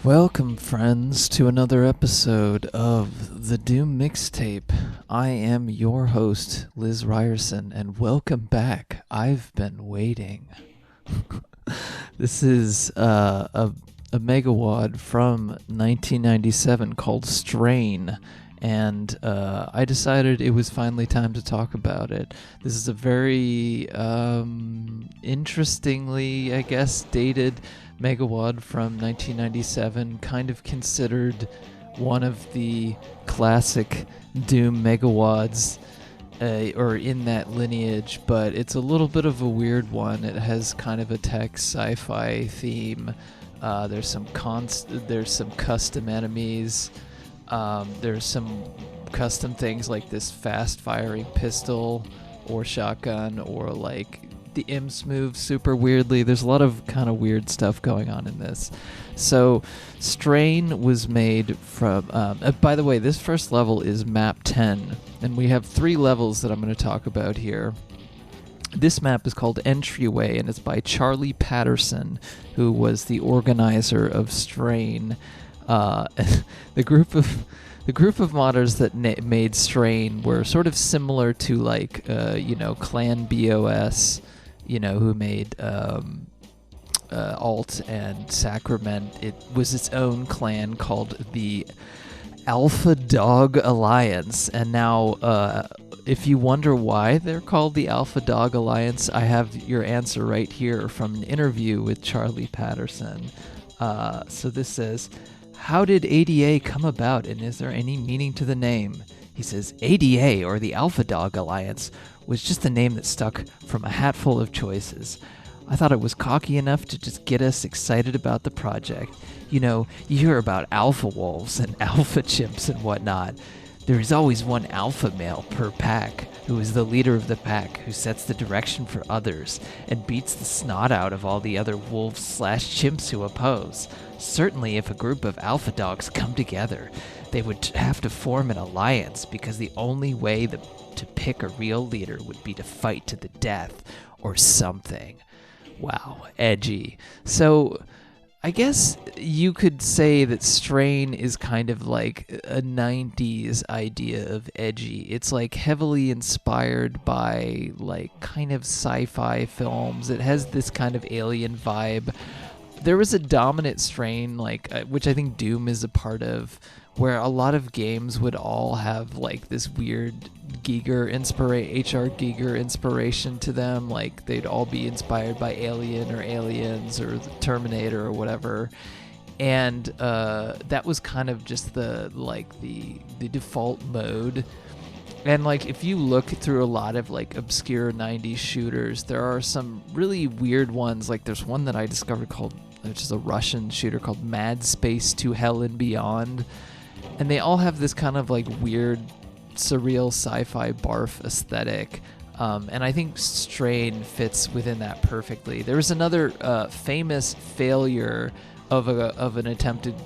Welcome, friends, to another episode of the Doom Mixtape. I am your host, Liz Ryerson, and welcome back. I've been waiting. This is a Megawad from 1997 called Strain, and I decided it was finally time to talk about it. This is a very interestingly, I guess, dated Megawad from 1997, kind of considered one of the classic Doom Megawads, or in that lineage, but it's a little bit of a weird one. It has kind of a tech sci-fi theme. There's some custom enemies. There's some custom things like this fast-firing pistol or shotgun, or like the imps move super weirdly. There's a lot of kind of weird stuff going on in this. So Strain was made from by the way, this first level is map 10, and we have 3 levels that I'm going to talk about here. This map is called Entryway, and it's by Charlie Patterson, who was the organizer of Strain. The group of modders that made Strain were sort of similar to like Clan BOS, who made Alt and Sacrament. It was its own clan called the Alpha Dog Alliance, and now if you wonder why they're called the Alpha Dog Alliance, I have your answer right here from an interview with Charlie Patterson. So this says, "How did ADA come about, and is there any meaning to the name?" He says, "ADA, or the Alpha Dog Alliance, was just a name that stuck from a hatful of choices. I thought it was cocky enough to just get us excited about the project. You hear about alpha wolves and alpha chimps and whatnot. There is always one alpha male per pack, who is the leader of the pack, who sets the direction for others, and beats the snot out of all the other wolves/chimps who oppose. Certainly if a group of alpha dogs come together, they would have to form an alliance, because the only way to pick a real leader would be to fight to the death, or something." Wow, edgy. So I guess you could say that Strain is kind of like a 90s idea of edgy. It's like heavily inspired by like kind of sci-fi films. It has this kind of alien vibe. There was a dominant Strain, which I think Doom is a part of, where a lot of games would all have like this weird H.R. Giger inspiration to them. Like they'd all be inspired by Alien or Aliens or the Terminator or whatever. And that was kind of just the default mode. And like if you look through a lot of like obscure 90s shooters, there are some really weird ones. Like there's one that I discovered which is a Russian shooter called Mad Space to Hell and Beyond. And they all have this kind of like weird, surreal sci-fi barf aesthetic. And I think Strain fits within that perfectly. There was another famous failure of an attempted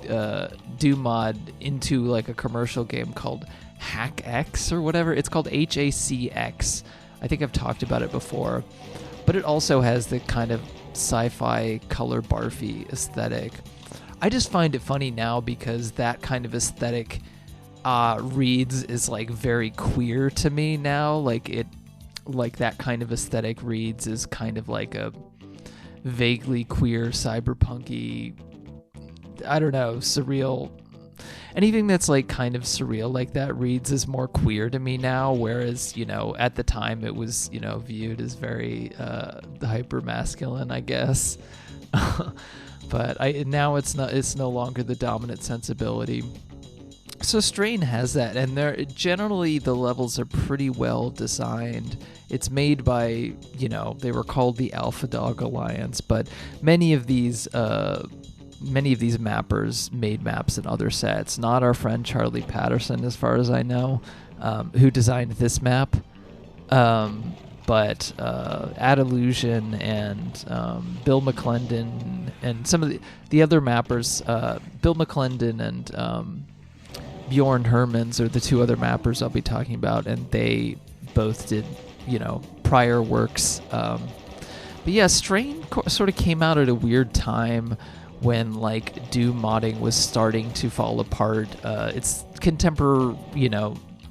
Doom mod into like a commercial game called Hack X or whatever. It's called HACX. I think I've talked about it before. But it also has the kind of sci-fi color barfy aesthetic. I just find it funny now because that kind of aesthetic reads is like very queer to me now. Like that kind of aesthetic reads is kind of like a vaguely queer, cyberpunky, I don't know, surreal. Anything that's like kind of surreal like that reads as more queer to me now, whereas, at the time it was, viewed as very hyper masculine, I guess. But now it's no longer the dominant sensibility. So Strain has that, and generally the levels are pretty well designed. It's made by, they were called the Alpha Dog Alliance, but many of these mappers made maps in other sets. Not our friend Charlie Patterson, as far as I know, who designed this map. But Adillusion and Bill McClendon and some of the other mappers, Bill McClendon and Björn Hermans are the 2 other mappers I'll be talking about, and they both did, prior works. But yeah, Strain sort of came out at a weird time when like Doom modding was starting to fall apart. It's contemporary,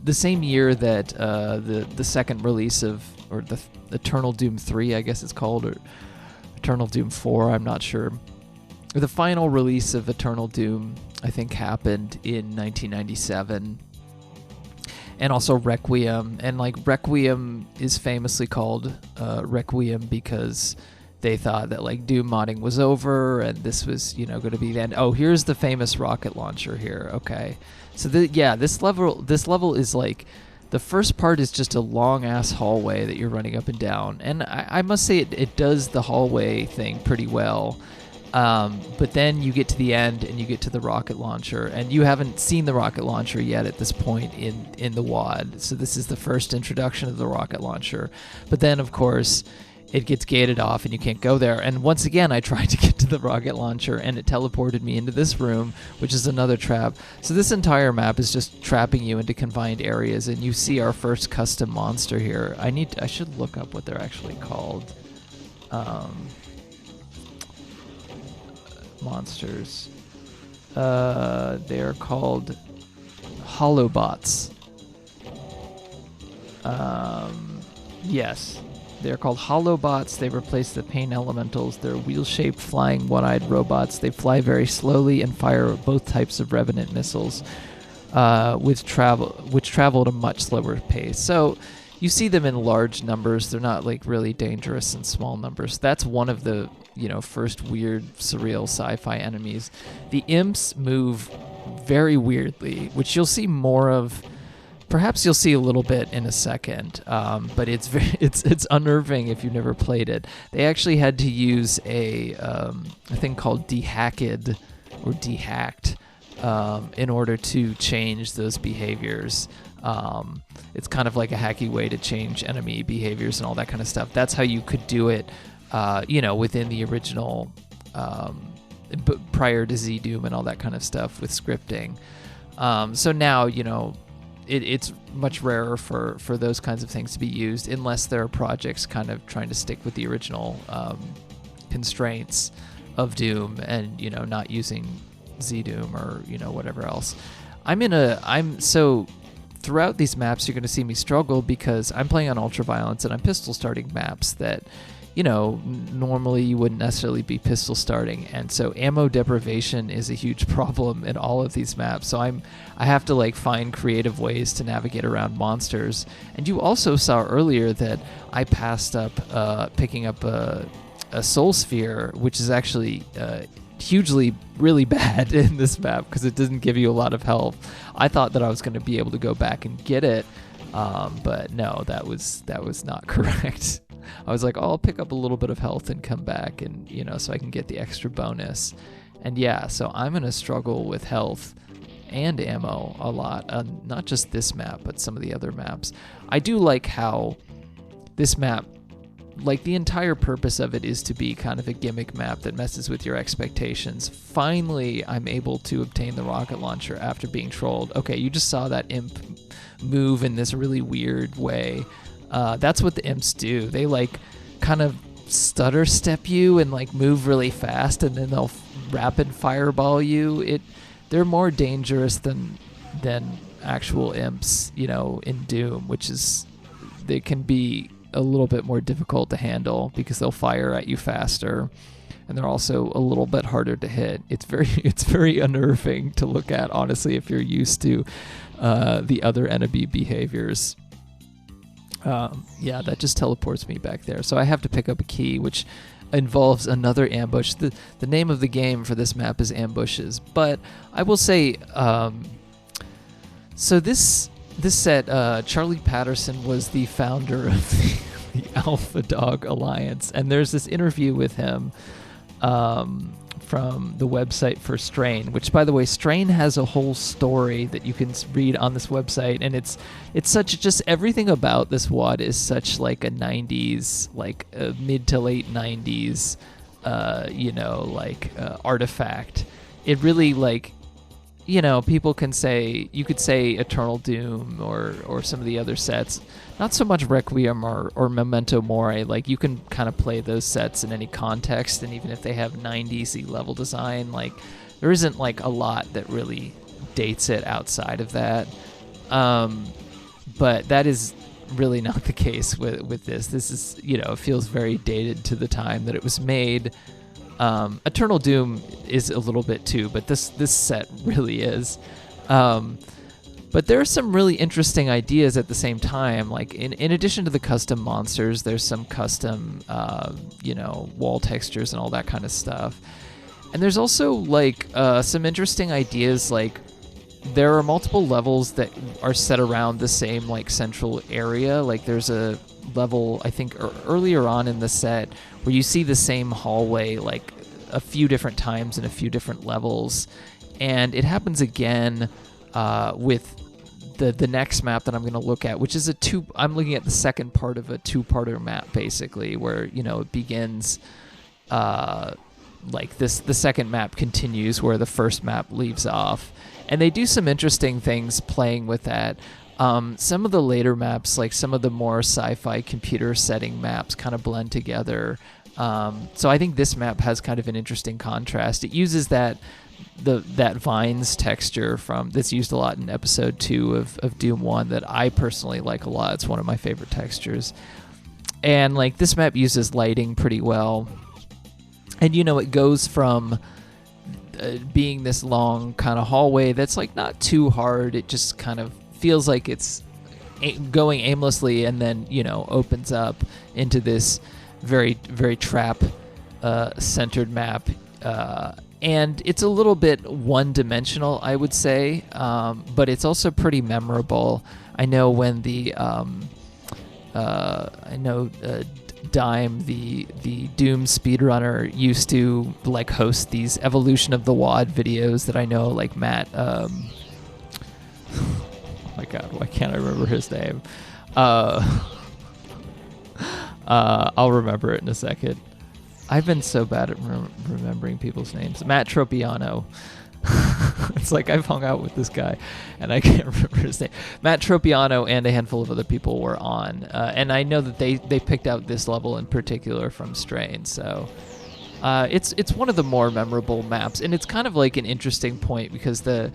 the same year that the second release of, or the Eternal Doom 3, I guess it's called, or Eternal Doom 4, I'm not sure. The final release of Eternal Doom, I think, happened in 1997. And also Requiem. And like Requiem is famously called Requiem because they thought that like Doom modding was over and this was, going to be the end. Oh, here's the famous rocket launcher here. Okay. So this level is like, the first part is just a long ass hallway that you're running up and down. And I must say it does the hallway thing pretty well. But then you get to the end and you get to the rocket launcher, and you haven't seen the rocket launcher yet at this point in the WAD. So this is the first introduction of the rocket launcher. But then, of course, it gets gated off and you can't go there. And once again, I tried to get to the rocket launcher and it teleported me into this room, which is another trap. So this entire map is just trapping you into confined areas, and you see our first custom monster here. I should look up what they're actually called. Monsters. They're called holobots. Yes. They're called holobots. They replace the pain elementals. They're wheel-shaped, flying, one-eyed robots. They fly very slowly and fire both types of Revenant missiles, which travel at a much slower pace. So you see them in large numbers. They're not like really dangerous in small numbers. That's one of the first weird, surreal sci-fi enemies. The imps move very weirdly, which you'll see more of. Perhaps you'll see a little bit in a second, but it's unnerving if you've never played it. They actually had to use a thing called dehacked or dehacked in order to change those behaviors. It's kind of like a hacky way to change enemy behaviors and all that kind of stuff. That's how you could do it, within the original, prior to Z-Doom and all that kind of stuff with scripting. So now, it's much rarer for those kinds of things to be used unless there are projects kind of trying to stick with the original constraints of Doom and, not using Z-Doom or, whatever else. So throughout these maps, you're going to see me struggle because I'm playing on ultraviolence and I'm pistol starting maps that, normally you wouldn't necessarily be pistol starting. And so ammo deprivation is a huge problem in all of these maps. So I have to like find creative ways to navigate around monsters. And you also saw earlier that I passed up picking up a soul sphere, which is actually hugely really bad in this map because it doesn't give you a lot of health. I thought that I was going to be able to go back and get it, but no, that was not correct. I was like, I'll pick up a little bit of health and come back and, so I can get the extra bonus. And yeah, so I'm going to struggle with health and ammo a lot, not just this map, but some of the other maps. I do like how this map, like the entire purpose of it is to be kind of a gimmick map that messes with your expectations. Finally, I'm able to obtain the rocket launcher after being trolled. Okay, you just saw that imp move in this really weird way. That's what the imps do. They like kind of stutter step you and like move really fast, and then they'll rapid fireball you. They're more dangerous than actual imps, in Doom, which is they can be a little bit more difficult to handle because they'll fire at you faster, and they're also a little bit harder to hit. It's very unnerving to look at, honestly, if you're used to the other enemy behaviors. That just teleports me back there. So I have to pick up a key, which involves another ambush. The name of the game for this map is Ambushes. But I will say, so this set, Charlie Patterson was the founder of the Alpha Dog Alliance. And there's this interview with him from the website for Strain, which, by the way, Strain has a whole story that you can read on this website, and it's such, just everything about this WAD is such like a 90s, like a mid to late 90s, artifact. It really, like, people can say, you could say Eternal Doom or some of the other sets. Not so much Requiem or Memento Mori. Like, you can kind of play those sets in any context, and even if they have 90s level design, like, there isn't like a lot that really dates it outside of that. But that is really not the case with this. This is, it feels very dated to the time that it was made. Eternal Doom is a little bit too, but this set really is. But there are some really interesting ideas at the same time. Like, in addition to the custom monsters, there's some custom, wall textures and all that kind of stuff. And there's also, like, some interesting ideas. Like, there are multiple levels that are set around the same, like, central area. Like, there's a level, I think, earlier on in the set where you see the same hallway, like, a few different times in a few different levels. And it happens again with the next map that I'm going to look at, which is I'm looking at the second part of a two-parter map, basically, where, it begins, like, the second map continues where the first map leaves off. And they do some interesting things playing with that. Some of the later maps, like some of the more sci-fi computer setting maps, kind of blend together. So I think this map has kind of an interesting contrast. It uses that vines texture that's used a lot in episode 2 of Doom 1 that I personally like a lot. It's one of my favorite textures. And, like, this map uses lighting pretty well. And, it goes from being this long kind of hallway that's, like, not too hard. It just kind of feels like it's going aimlessly, and then, opens up into this very, very trap centered map. And it's a little bit one-dimensional, I would say, but it's also pretty memorable. I know when Dime, the Doom speedrunner, used to, like, host these Evolution of the WAD videos that I know, like, Matt, oh my god, why can't I remember his name? I'll remember it in a second. I've been so bad at remembering people's names. Matt Tropiano. It's like I've hung out with this guy, and I can't remember his name. Matt Tropiano and a handful of other people were on, and I know that they picked out this level in particular from Strain. So it's one of the more memorable maps, and it's kind of like an interesting point because the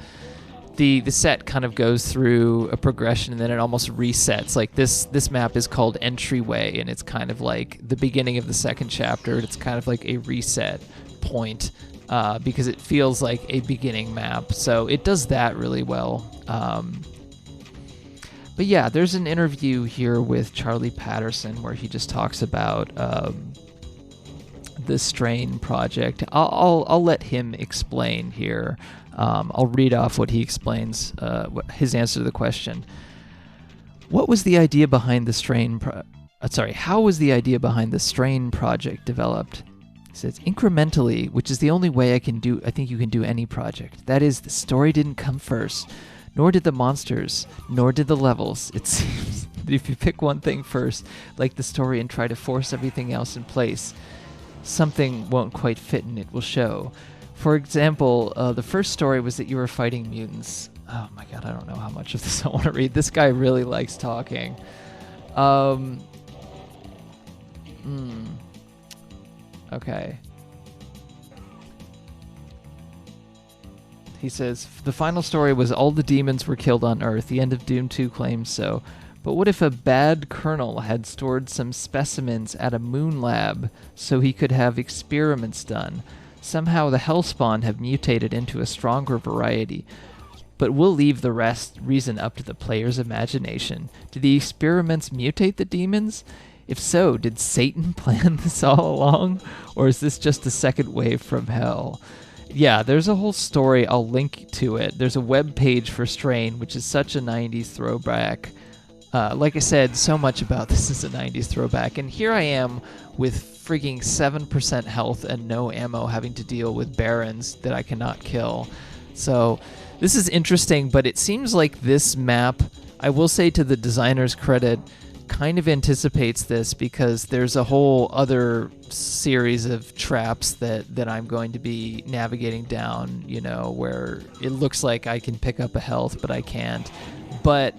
set kind of goes through a progression and then it almost resets. Like, this map is called Entryway, and it's kind of like the beginning of the second chapter. It's kind of like a reset point because it feels like a beginning map. So it does that really well. But yeah, there's an interview here with Charlie Patterson where he just talks about the Strain project. I'll let him explain here. I'll read off what he explains, his answer to the question. What was the idea behind the Strain? How was the idea behind the Strain project developed? He says, incrementally, which is the only way I think you can do any project. That is, the story didn't come first, nor did the monsters, nor did the levels. It seems that if you pick one thing first, like the story, and try to force everything else in place, something won't quite fit and it will show. For example, the first story was that you were fighting mutants. Oh my god, I don't know how much of this I want to read. This guy really likes talking. Okay. He says, the final story was all the demons were killed on Earth. The end of Doom 2 claims so. But what if a bad colonel had stored some specimens at a moon lab so he could have experiments done? Somehow the Hellspawn have mutated into a stronger variety. But we'll leave the reason up to the player's imagination. Did the experiments mutate the demons? If so, did Satan plan this all along? Or is this just a second wave from hell? Yeah, there's a whole story. I'll link to it. There's a web page for Strain, which is such a 90s throwback. Like I said, so much about this is a 90s throwback. And here I am with freaking 7% health and no ammo, having to deal with barons that I cannot kill. So this is interesting, but it seems like this map, I will say to the designer's credit, kind of anticipates this because there's a whole other series of traps that I'm going to be navigating down, you know, where it looks like I can pick up a health, but I can't. But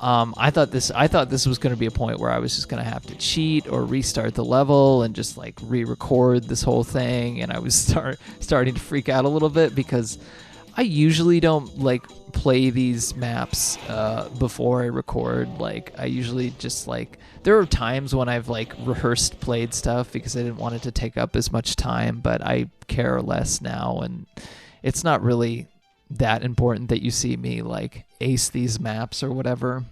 I thought this was going to be a point where I was just going to have to cheat or restart the level and just like re-record this whole thing, and I was starting to freak out a little bit because I usually don't like play these maps before I record. Like I usually just like, there are times when I've like rehearsed played stuff because I didn't want it to take up as much time, but I care less now, and it's not really that important that you see me like ace these maps or whatever.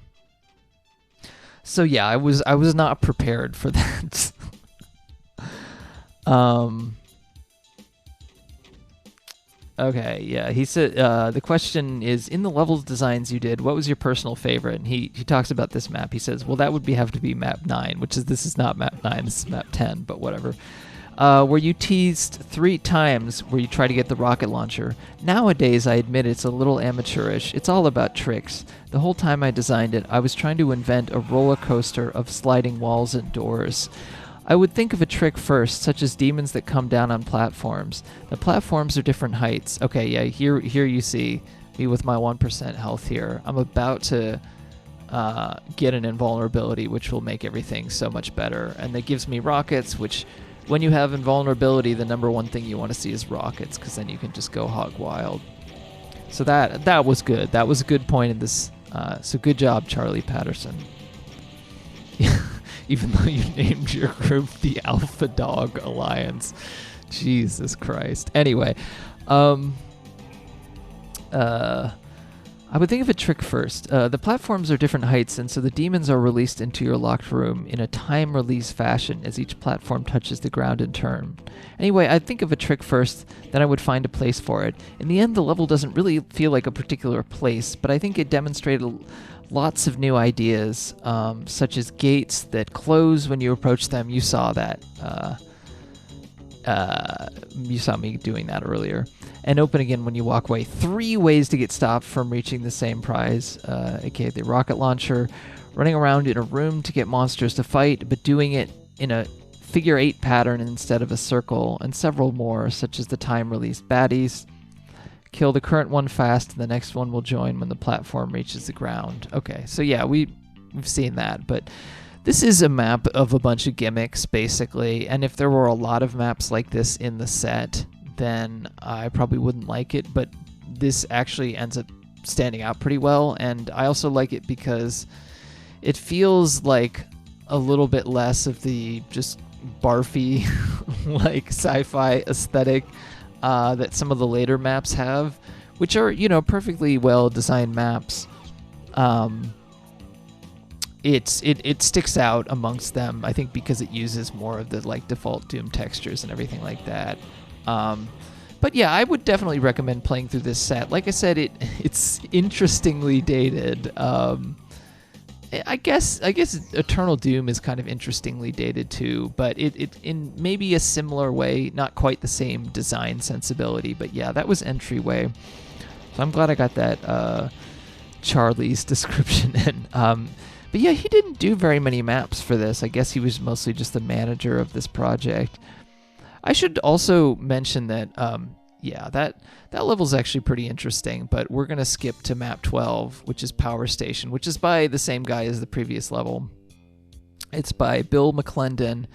So yeah, I was not prepared for that. Okay, yeah, he said, the question is, in the levels designs you did, what was your personal favorite? And he talks about this map. He says, well, that would have to be map 9, this is not map 9, this is map 10, but whatever. Where you teased 3 times where you try to get the rocket launcher. Nowadays, I admit it's a little amateurish. It's all about tricks. The whole time I designed it, I was trying to invent a roller coaster of sliding walls and doors. I would think of a trick first, such as demons that come down on platforms. The platforms are different heights. Okay, yeah, here you see me with my 1% health here. I'm about to get an invulnerability, which will make everything so much better. And that gives me rockets, which, when you have invulnerability, the number one thing you want to see is rockets, because then you can just go hog wild. So that was good. That was a good point in this. So good job, Charlie Patterson. Even though you named your group the Alpha Dog Alliance. Jesus Christ. Anyway, I would think of a trick first. The platforms are different heights, and so the demons are released into your locked room in a time-release fashion as each platform touches the ground in turn. Anyway, I'd think of a trick first, then I would find a place for it. In the end, the level doesn't really feel like a particular place, but I think it demonstrated lots of new ideas, such as gates that close when you approach them. You saw that. You saw me doing that earlier. And open again when you walk away. 3 ways to get stopped from reaching the same prize, aka the rocket launcher, running around in a room to get monsters to fight, but doing it in a figure 8 pattern instead of a circle, and several more, such as the time-released baddies. Kill the current one fast, and the next one will join when the platform reaches the ground. Okay, so yeah, we've seen that, but this is a map of a bunch of gimmicks, basically, and if there were a lot of maps like this in the set, then I probably wouldn't like it, but this actually ends up standing out pretty well, and I also like it because it feels like a little bit less of the just barfy, like sci-fi aesthetic that some of the later maps have, which are, you know, perfectly well-designed maps. It sticks out amongst them, I think, because it uses more of the like default Doom textures and everything like that. But yeah, I would definitely recommend playing through this set. Like I said, it's interestingly dated. I guess Eternal Doom is kind of interestingly dated too, but it in maybe a similar way, not quite the same design sensibility. But yeah, that was Entryway. So I'm glad I got that Charlie's description in. But yeah, he didn't do very many maps for this. I guess he was mostly just the manager of this project. I should also mention that, yeah, that level's actually pretty interesting, but we're going to skip to map 12, which is Power Station, which is by the same guy as the previous level. It's by Bill McClendon.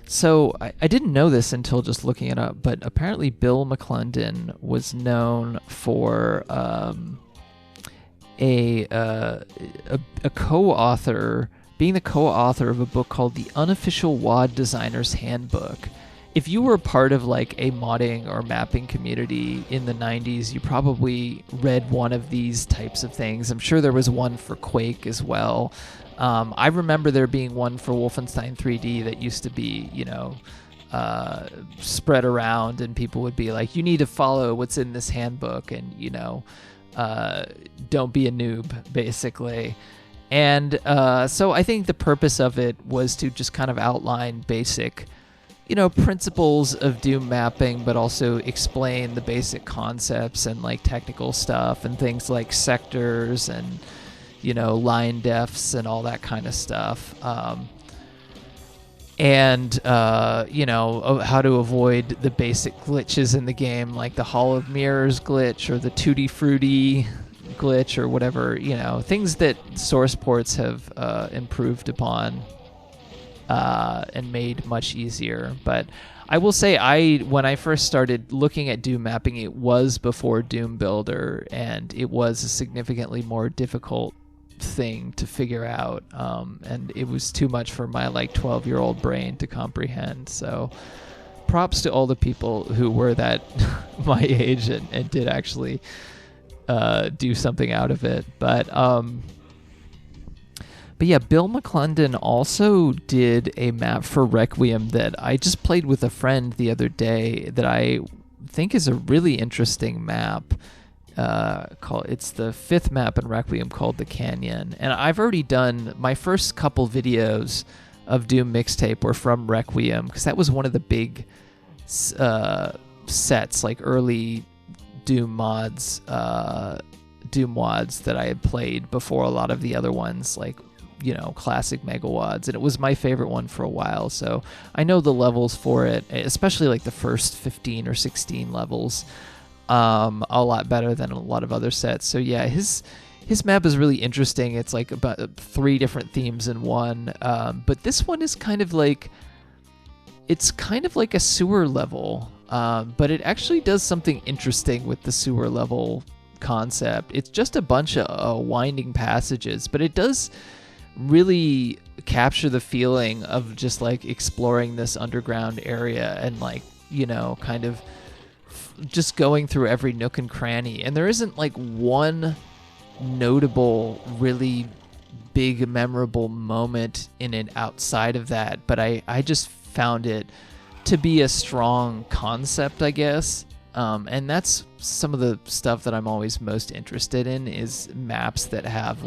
So I didn't know this until just looking it up, but apparently Bill McClendon was known for a co-author, being the co-author of a book called The Unofficial WAD Designer's Handbook. If you were part of like a modding or mapping community in the 90s, you probably read one of these types of things. I'm sure there was one for Quake as well. I remember there being one for Wolfenstein 3D that used to be, you know, spread around, and people would be like, you need to follow what's in this handbook, and, you know, don't be a noob, basically. And so I think the purpose of it was to just kind of outline basic, you know, principles of Doom mapping, but also explain the basic concepts and like technical stuff and things like sectors and, line defs and all that kind of stuff. And how to avoid the basic glitches in the game, like the Hall of Mirrors glitch or the Tutti Frutti glitch or whatever, things that source ports have improved upon and made much easier. But I will say, when I first started looking at Doom mapping, it was before Doom Builder, and it was a significantly more difficult thing to figure out, and it was too much for my 12-year-old brain to comprehend. So props to all the people who were that my age and did actually do something out of it. But yeah, Bill McClendon also did a map for Requiem that I just played with a friend the other day that I think is a really interesting map. It's the 5th map in Requiem called the Canyon, and I've already done my first couple videos of Doom Mixtape were from Requiem, because that was one of the big sets, early Doom mods, Doom wads that I had played before a lot of the other ones, classic Megawads, and it was my favorite one for a while. So I know the levels for it, especially the first 15 or 16 levels, a lot better than a lot of other sets. So yeah, his map is really interesting. It's about 3 different themes in one, but this one is kind of like a sewer level, but it actually does something interesting with the sewer level concept. It's just a bunch of winding passages, but it does really capture the feeling of just exploring this underground area and kind of just going through every nook and cranny. And there isn't one notable, really big, memorable moment in it outside of that, but I just found it to be a strong concept, I guess. And that's some of the stuff that I'm always most interested in, is maps that have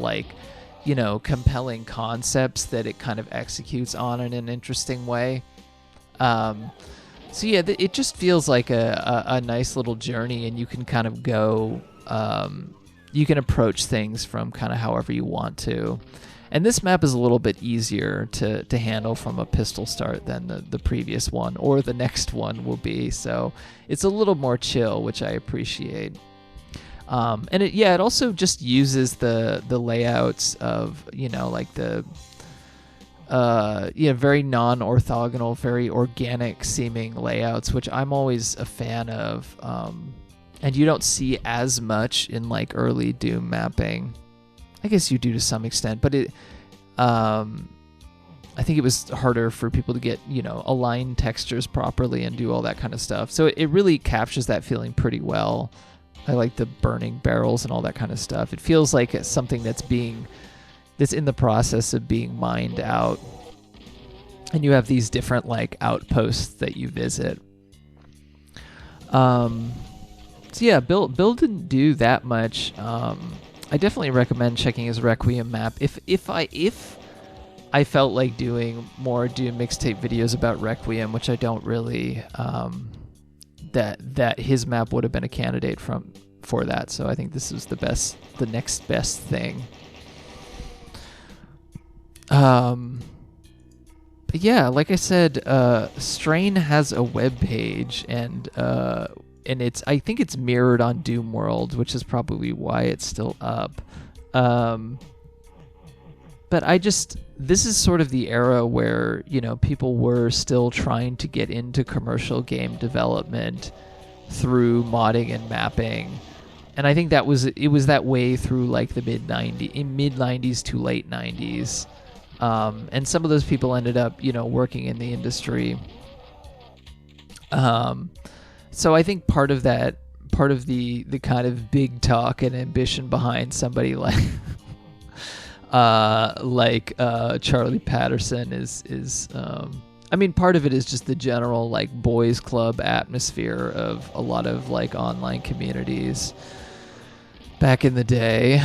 compelling concepts that it kind of executes on in an interesting way. So yeah, it just feels like a nice little journey, and you can kind of go, you can approach things from kind of however you want to. And this map is a little bit easier to handle from a pistol start than the previous one, or the next one will be. So it's a little more chill, which I appreciate. And it also just uses the layouts of, the very non-orthogonal, very organic seeming layouts, which I'm always a fan of. And you don't see as much in early Doom mapping. I guess you do to some extent, but I think it was harder for people to get, align textures properly and do all that kind of stuff. So it really captures that feeling pretty well. I like the burning barrels and all that kind of stuff. It feels like it's something that's in the process of being mined out. And you have these different outposts that you visit. So yeah, Bill didn't do that much. I definitely recommend checking his Requiem map. If I felt like doing more Doom Mixtape videos about Requiem, which I don't really, that his map would have been a candidate for that. So I think this is the next best thing. But yeah, like I said, Strain has a web page, and I think it's mirrored on Doom World, which is probably why it's still up. But this is sort of the era where, people were still trying to get into commercial game development through modding and mapping. And I think it was that way through the mid 90s to late 90s. And some of those people ended up, working in the industry. So I think part of the kind of big talk and ambition behind somebody Charlie Patterson is part of it is just the general boys club atmosphere of a lot of online communities back in the day.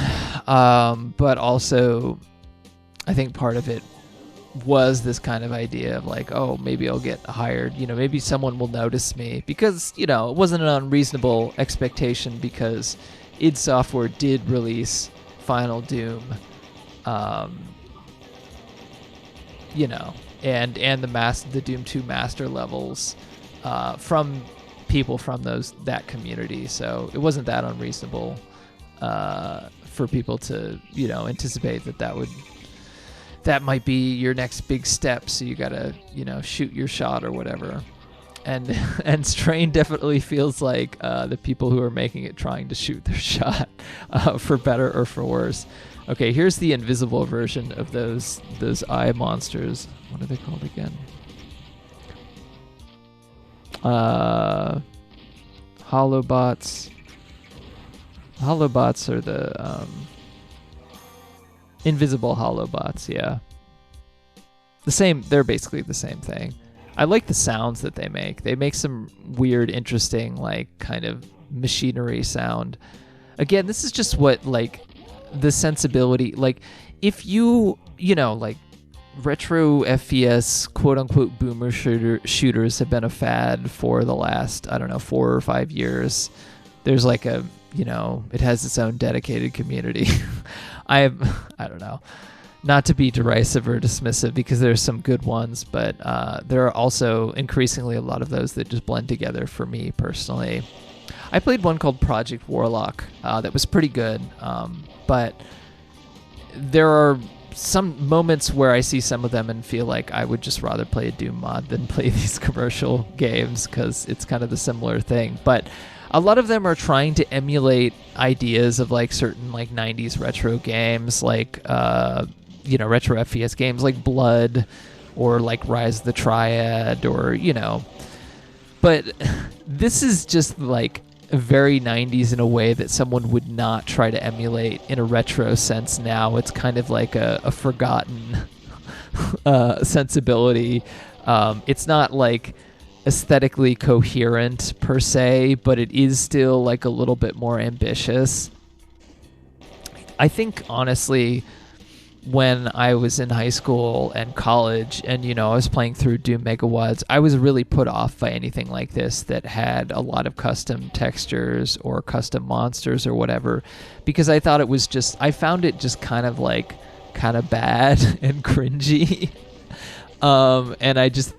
But also I think part of it was this kind of idea of maybe I'll get hired, maybe someone will notice me, because, it wasn't an unreasonable expectation, because id Software did release Final Doom You know, and the Doom 2 master levels from people from that community. So it wasn't that unreasonable for people to, you know, anticipate that might be your next big step. So you gotta, you know, shoot your shot or whatever. And Strain definitely feels like the people who are making it trying to shoot their shot, for better or for worse. Okay, here's the invisible version of those eye monsters. What are they called again? Holobots. Holobots are the invisible holobots, yeah. They're basically the same thing. I like the sounds that they make. They make some weird, interesting, like, kind of machinery sound. Again, this is just what, like, the sensibility, like, if you know, like, retro FPS, quote-unquote boomer shooters have been a fad for the last, I don't know, 4 or 5 years. There's like a, you know, it has its own dedicated community. I don't know. Not to be derisive or dismissive, because there's some good ones, but there are also increasingly a lot of those that just blend together for me personally. I played one called Project Warlock that was pretty good, but there are some moments where I see some of them and feel like I would just rather play a Doom mod than play these commercial games, because it's kind of the similar thing. But a lot of them are trying to emulate ideas of like certain like 90s retro games, like you know, retro FPS games like Blood or like Rise of the Triad, or, you know. But this is just like very 90s in a way that someone would not try to emulate in a retro sense now. It's kind of like a forgotten sensibility. It's not like aesthetically coherent per se, but it is still like a little bit more ambitious. I think, honestly, when I was in high school and college and, you know, I was playing through Doom Megawads, I was really put off by anything like this that had a lot of custom textures or custom monsters or whatever, because I thought I found it just kind of bad and cringy. And I just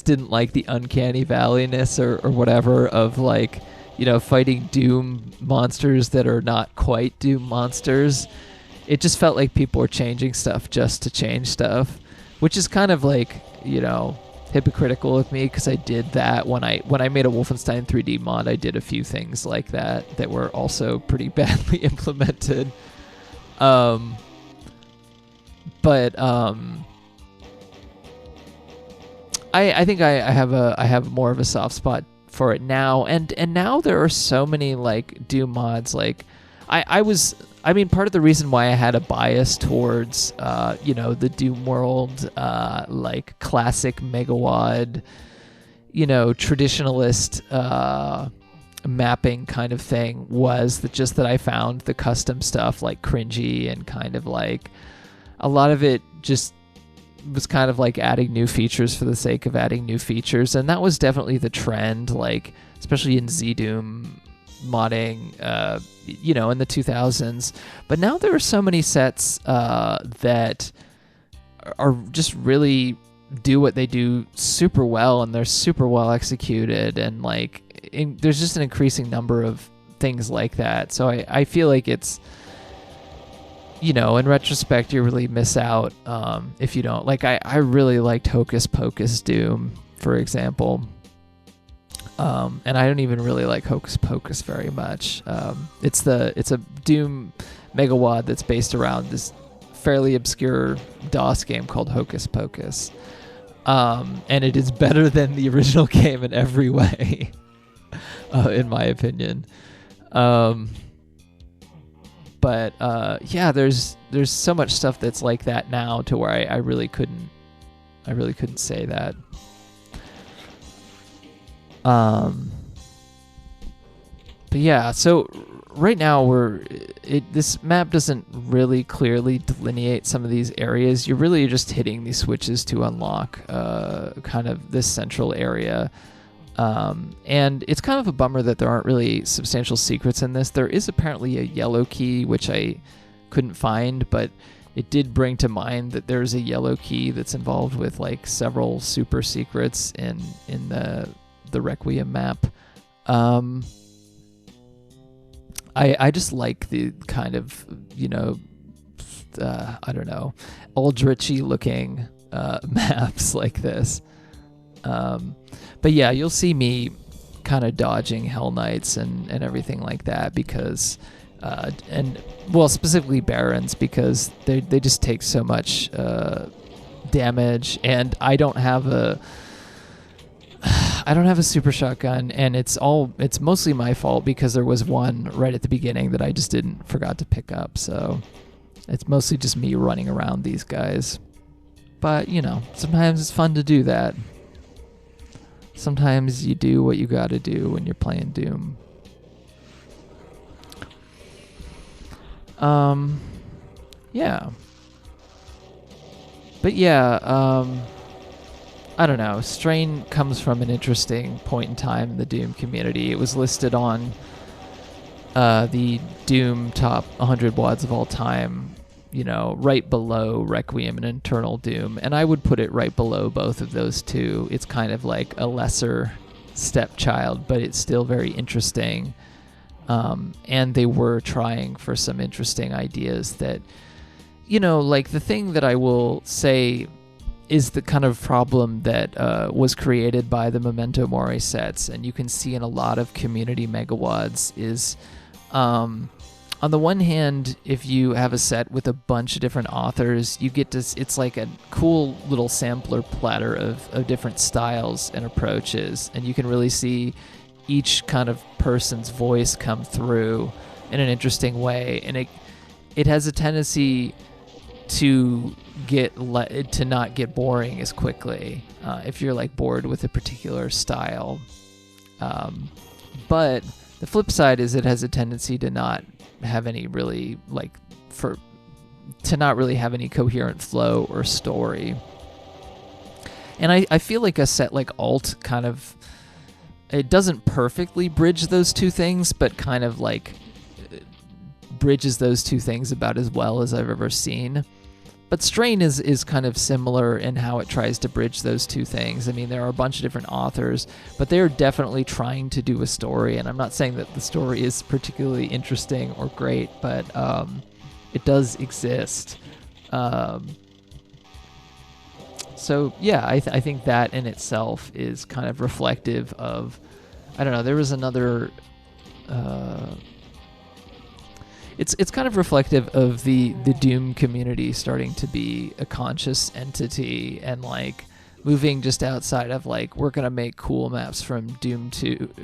didn't like the uncanny valleyness or whatever of, like, you know, fighting Doom monsters that are not quite Doom monsters. It just felt like people were changing stuff just to change stuff, which is kind of like, you know, hypocritical of me, because I did that when I made a Wolfenstein 3D mod. I did a few things like that were also pretty badly implemented. I think I have more of a soft spot for it now, and now there are so many like Doom mods. Like I mean, part of the reason why I had a bias towards, you know, the Doom world, like classic Megawad, you know, traditionalist mapping kind of thing, was that I found the custom stuff like cringy, and kind of like a lot of it just was kind of like adding new features for the sake of adding new features. And that was definitely the trend, like especially in Z-Doom modding, you know, in the 2000s. But now there are so many sets that are just really do what they do super well, and they're super well executed, and like there's just an increasing number of things like that. So I feel like it's, you know, in retrospect, you really miss out if you don't. Like, I really liked Hocus Pocus Doom, for example. And I don't even really like Hocus Pocus very much. It's a Doom Megawad that's based around this fairly obscure DOS game called Hocus Pocus. And it is better than the original game in every way, in my opinion. But yeah, there's so much stuff that's like that now, to where I really couldn't say that. But yeah, so right now this map doesn't really clearly delineate some of these areas. You're really just hitting these switches to unlock kind of this central area. And it's kind of a bummer that there aren't really substantial secrets in this. There is apparently a yellow key, which I couldn't find, but it did bring to mind that there's a yellow key that's involved with like several super secrets in the Requiem map. I just like the kind of, you know, I don't know, eldritchy looking maps like this. But yeah, you'll see me kind of dodging Hell Knights and everything like that because, and well, specifically Barons, because they just take so much damage, and I don't have a super shotgun, and it's mostly my fault because there was one right at the beginning that I just forgot to pick up, so it's mostly just me running around these guys. But, you know, sometimes it's fun to do that. Sometimes you do what you gotta do when you're playing Doom. Yeah. But yeah, I don't know. Strain comes from an interesting point in time in the Doom community. It was listed on the Doom top 100 WADs of all time, you know, right below Requiem and Eternal Doom. And I would put it right below both of those two. It's kind of like a lesser stepchild, but it's still very interesting. And they were trying for some interesting ideas that, you know, like the thing that I will say is the kind of problem that was created by the Memento Mori sets, and you can see in a lot of community megawads, is on the one hand, if you have a set with a bunch of different authors, you get to, it's like a cool little sampler platter of different styles and approaches, and you can really see each kind of person's voice come through in an interesting way, and it has a tendency to not get boring as quickly if you're like bored with a particular style. But the flip side is it has a tendency to not have any really not really have any coherent flow or story. And I feel like a set like Alt kind of, it doesn't perfectly bridge those two things, but kind of like bridges those two things about as well as I've ever seen. But Strain is kind of similar in how it tries to bridge those two things. I mean, there are a bunch of different authors, but they're definitely trying to do a story. And I'm not saying that the story is particularly interesting or great, but it does exist. So yeah, I think that in itself is kind of reflective of, I don't know, there was another... It's kind of reflective of the Doom community starting to be a conscious entity and like moving just outside of like, we're gonna make cool maps from Doom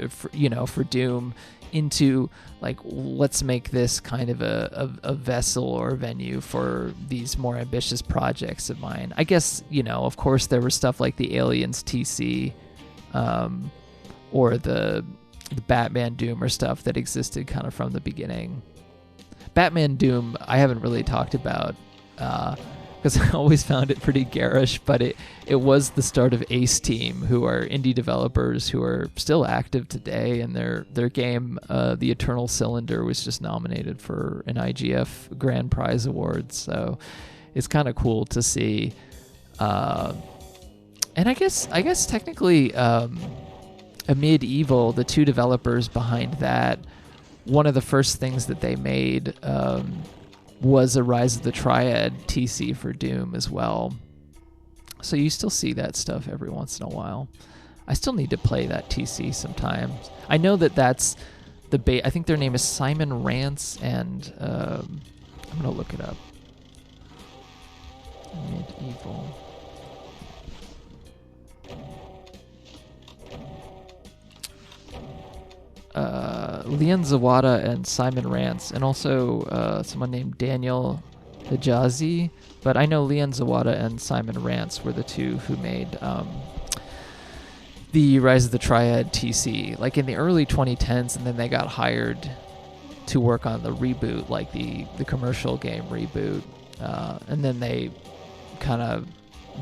for Doom, into like, let's make this kind of a vessel or venue for these more ambitious projects of mine. I guess, you know, of course there was stuff like the Aliens TC or the Batman Doom or stuff that existed kind of from the beginning. Batman Doom I haven't really talked about because I always found it pretty garish, but it was the start of Ace Team, who are indie developers who are still active today, and their game, The Eternal Cylinder, was just nominated for an IGF Grand Prize Award, so it's kind of cool to see. And I guess technically Amid Evil, the two developers behind that, one of the first things that they made was a Rise of the Triad TC for Doom as well. So you still see that stuff every once in a while. I still need to play that TC sometimes. I know that's the I think their name is Simon Rance, and I'm going to look it up. Medieval. Leon Zawada and Simon Rance, and also someone named Daniel Hijazi. But I know Leon Zawada and Simon Rance were the two who made the Rise of the Triad TC, like in the early 2010s, and then they got hired to work on the reboot, like the commercial game reboot, and then they kind of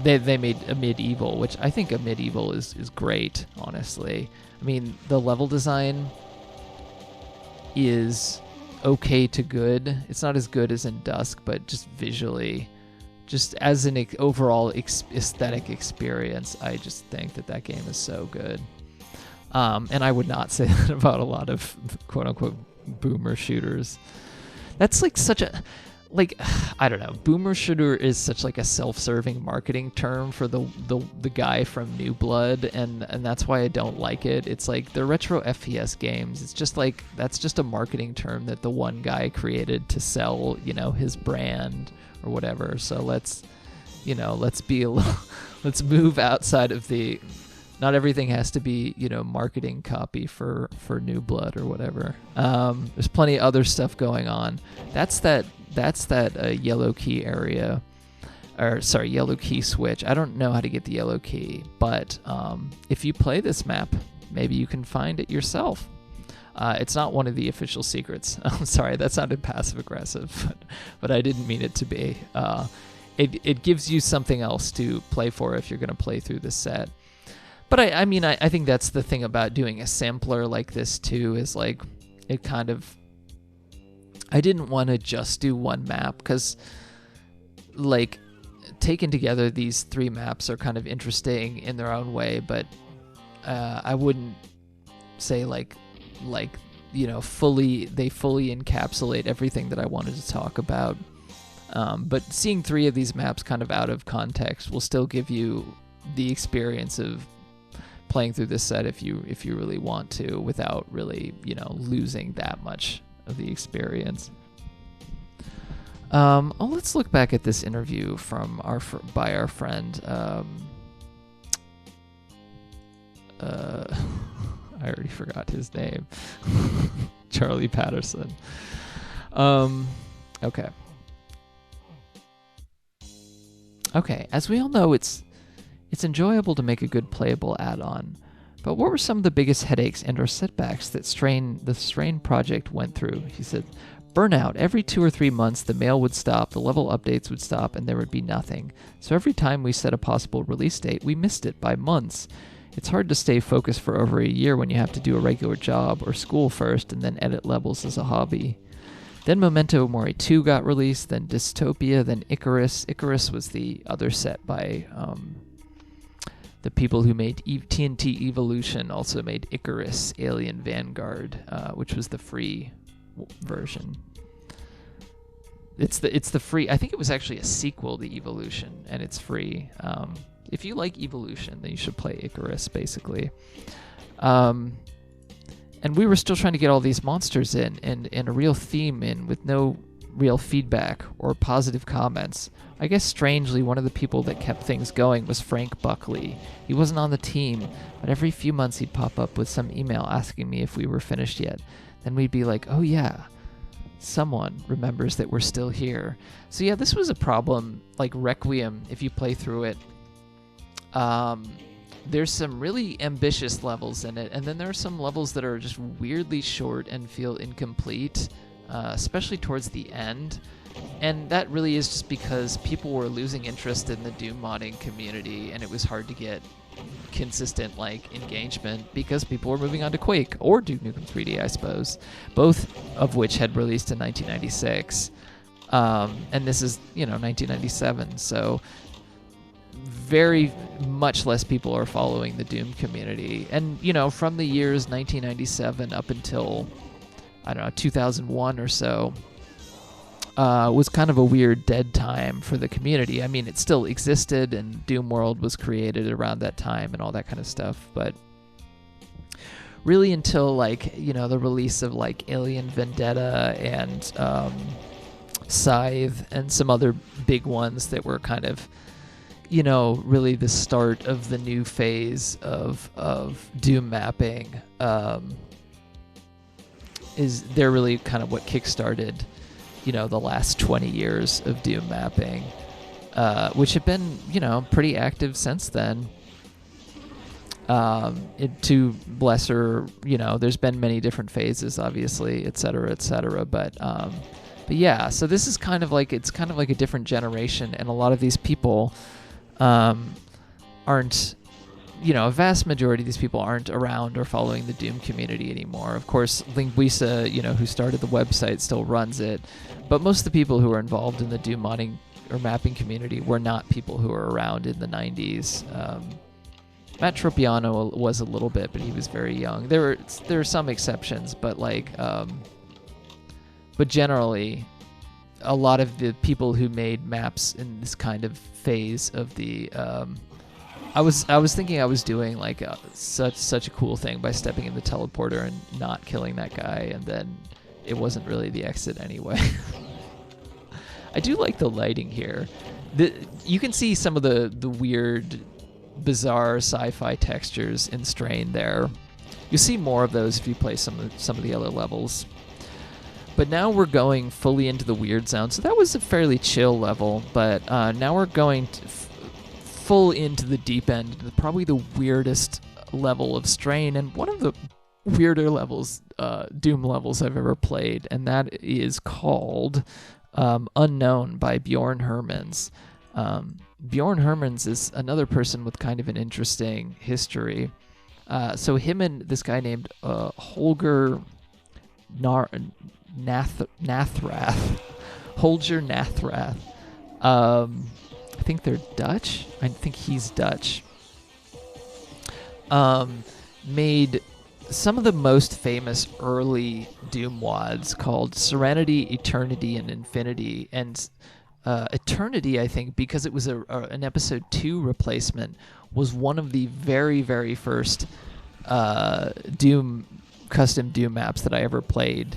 they made Amid Evil, which I think Amid Evil is great, honestly. I mean, the level design is okay to good. It's not as good as in Dusk, but just visually, just as an overall aesthetic experience, I just think that game is so good. And I would not say that about a lot of quote-unquote boomer shooters. That's like such a... Like, I don't know, boomer shooter is such like a self-serving marketing term for the guy from New Blood, and that's why I don't like it. It's like the retro FPS games. It's just like, that's just a marketing term that the one guy created to sell, his brand or whatever. So let's be a little, let's move outside of the, not everything has to be, marketing copy for New Blood or whatever. There's plenty of other stuff going on. That's that yellow key area, or sorry, yellow key switch. I don't know how to get the yellow key, but if you play this map, maybe you can find it yourself. It's not one of the official secrets. I'm sorry, that sounded passive aggressive, but I didn't mean it to be. It gives you something else to play for if you're going to play through this set. But I mean, I think that's the thing about doing a sampler like this too, is like, it kind of, I didn't want to just do one map, because like taken together these 3 maps are kind of interesting in their own way, but I wouldn't say like fully encapsulate everything that I wanted to talk about. But seeing 3 of these maps kind of out of context will still give you the experience of playing through this set if you really want to, without really losing that much of the experience. Let's look back at this interview from by our friend. I already forgot his name. Charlie Patterson. Okay. As we all know, it's enjoyable to make a good playable add-on. But what were some of the biggest headaches and/or setbacks that the Strain project went through? He said, burnout. Every 2 or 3 months, the mail would stop, the level updates would stop, and there would be nothing. So every time we set a possible release date, we missed it by months. It's hard to stay focused for over a year when you have to do a regular job or school first and then edit levels as a hobby. Then Memento Mori 2 got released, then Dystopia, then Icarus. Icarus was the other set by the people who made TNT Evolution, also made Icarus Alien Vanguard, which was the free version. It's the free. I think it was actually a sequel to Evolution, and it's free. If you like Evolution, then you should play Icarus, basically. And we were still trying to get all these monsters in, and a real theme in, with no real feedback or positive comments. I guess strangely, one of the people that kept things going was Frank Buckley. He wasn't on the team, but every few months he'd pop up with some email asking me if we were finished yet. Then we'd be like, oh yeah, someone remembers that we're still here. So yeah, this was a problem. Like Requiem, if you play through it, there's some really ambitious levels in it, and then there are some levels that are just weirdly short and feel incomplete, especially towards the end. And that really is just because people were losing interest in the Doom modding community, and it was hard to get consistent engagement because people were moving on to Quake or Duke Nukem 3D, I suppose, both of which had released in 1996. And this is 1997, so very much less people are following the Doom community. And from the years 1997 up until 2001 or so, was kind of a weird dead time for the community. I mean, it still existed, and Doom World was created around that time and all that kind of stuff, but really until the release of Alien Vendetta and Scythe and some other big ones that were kind of really the start of the new phase of Doom mapping, they're really kind of what kickstarted the last 20 years of Doom mapping, which have been, pretty active since then. To bless her, there's been many different phases, obviously, et cetera, but yeah, so this is kind of like a different generation, and a lot of these people aren't a vast majority of these people aren't around or following the Doom community anymore. Of course, Linguisa, who started the website, still runs it, but most of the people who are involved in the Doom modding or mapping community were not people who were around in the 90s. Matt Tropiano was a little bit, but he was very young. There are some exceptions, but but generally, a lot of the people who made maps in this kind of phase of the I was thinking I was doing like such a cool thing by stepping in the teleporter and not killing that guy, and then it wasn't really the exit anyway. I do like the lighting here. You can see some of the weird, bizarre sci-fi textures in Strain there. You'll see more of those if you play some of the other levels. But now we're going fully into the weird zone. So that was a fairly chill level, but now we're going full into the deep end, probably the weirdest level of Strain, and one of the weirder levels, Doom levels I've ever played, and that is called Unknown by Björn Hermans. Björn Hermans is another person with kind of an interesting history. So him and this guy named Holger Nathrath. Holger Nathrath. I think they're Dutch. I think he's Dutch. Made some of the most famous early Doom wads called Serenity, Eternity, and Infinity. And Eternity, I think, because it was an episode 2 replacement, was one of the very, very first custom Doom maps that I ever played,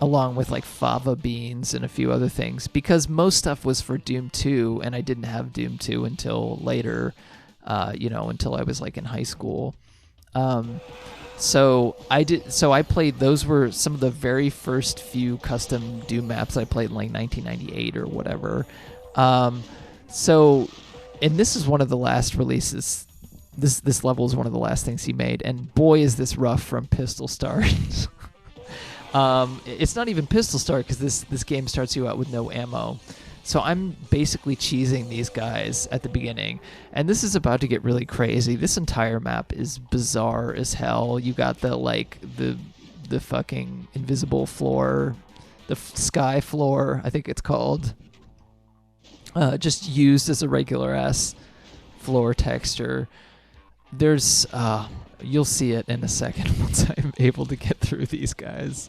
along with like fava beans and a few other things, because most stuff was for Doom 2, and I didn't have Doom 2 until later, until I was like in high school. So I played, those were some of the very first few custom Doom maps I played in like 1998 or whatever. And this is one of the last releases. This level is one of the last things he made, and boy is this rough from pistol start. It's not even pistol start, because this game starts you out with no ammo. So I'm basically cheesing these guys at the beginning, and this is about to get really crazy. This entire map is bizarre as hell. You got the fucking invisible floor, the sky floor, I think it's called, just used as a regular ass floor texture. There's you'll see it in a second once I'm able to get through these guys.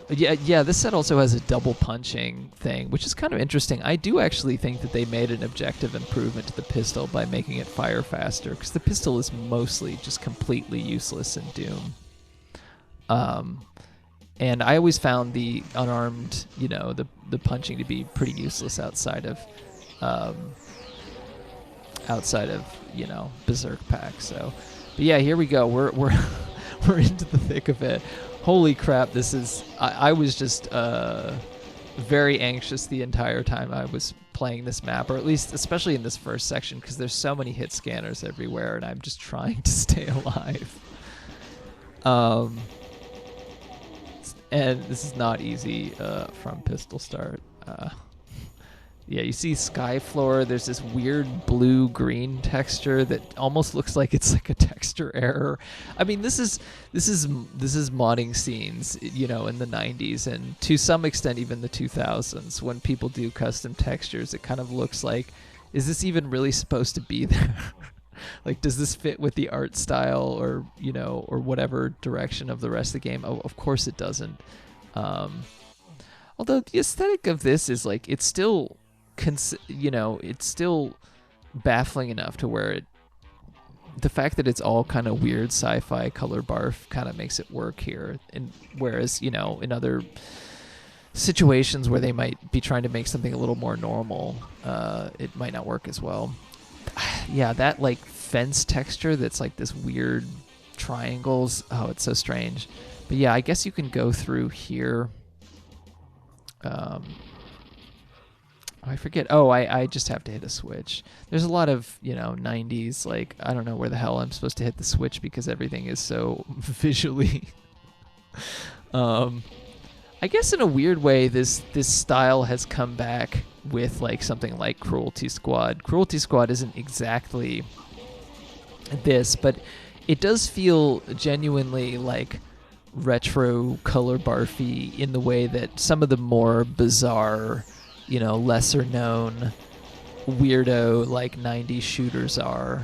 This set also has a double punching thing, which is kind of interesting. I do actually think that they made an objective improvement to the pistol by making it fire faster, because the pistol is mostly just completely useless in Doom. And I always found the unarmed, the punching to be pretty useless outside of Berserk Pack. So, but yeah, here we go. We're we're into the thick of it. Holy crap, this is... I was just very anxious the entire time I was playing this map, or at least especially in this first section, because there's so many hit scanners everywhere, and I'm just trying to stay alive. And this is not easy from pistol start. Yeah, you see sky floor, there's this weird blue-green texture that almost looks like it's like a texture error. I mean, this is modding scenes, in the 90s, and to some extent even the 2000s, when people do custom textures, it kind of looks like, is this even really supposed to be there? Like, does this fit with the art style, or or whatever direction of the rest of the game? Oh, of course it doesn't. Although the aesthetic of this is like, it's still... it's still baffling enough to where the fact that it's all kind of weird sci-fi color barf kind of makes it work here. And whereas, in other situations where they might be trying to make something a little more normal, it might not work as well. Yeah, that like fence texture that's like this weird triangles. Oh, it's so strange. But yeah, I guess you can go through here. I forget. Oh, I just have to hit a switch. There's a lot of, 90s, like, I don't know where the hell I'm supposed to hit the switch because everything is so visually... I guess in a weird way, this style has come back with like something like Cruelty Squad. Cruelty Squad isn't exactly this, but it does feel genuinely like retro color barfy in the way that some of the more bizarre, lesser known weirdo like 90s shooters are.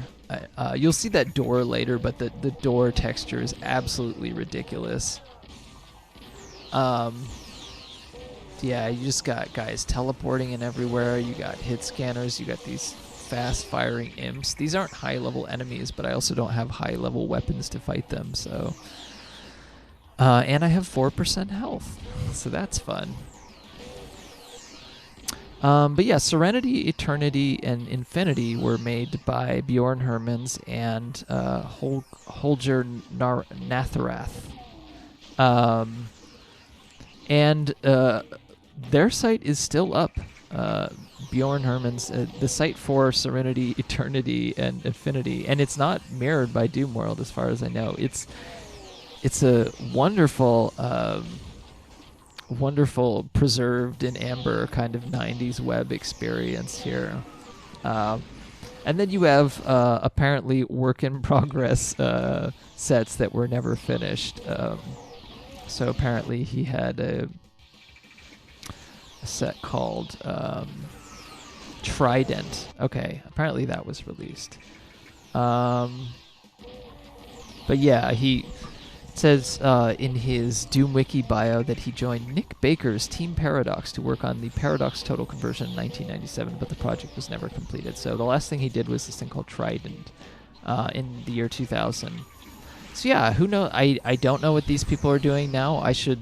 You'll see that door later, but the door texture is absolutely ridiculous. Yeah, you just got guys teleporting in everywhere. You got hit scanners. You got these fast-firing imps. These aren't high-level enemies, but I also don't have high-level weapons to fight them, so... and I have 4% health, so that's fun. But yeah, Serenity, Eternity, and Infinity were made by Björn Hermans and Holger Natharath. And their site is still up. Björn Hermans, the site for Serenity, Eternity, and Infinity, and it's not mirrored by Doom World as far as I know. It's a wonderful, wonderful preserved in amber kind of 90s web experience here. And then you have apparently work in progress sets that were never finished. So apparently he had a set called Trident. Okay, apparently that was released. But yeah, he says in his Doom Wiki bio that he joined Nick Baker's Team Paradox to work on the Paradox Total Conversion in 1997, but the project was never completed. So the last thing he did was this thing called Trident in the year 2000. So yeah, who knows? I don't know what these people are doing now. I should...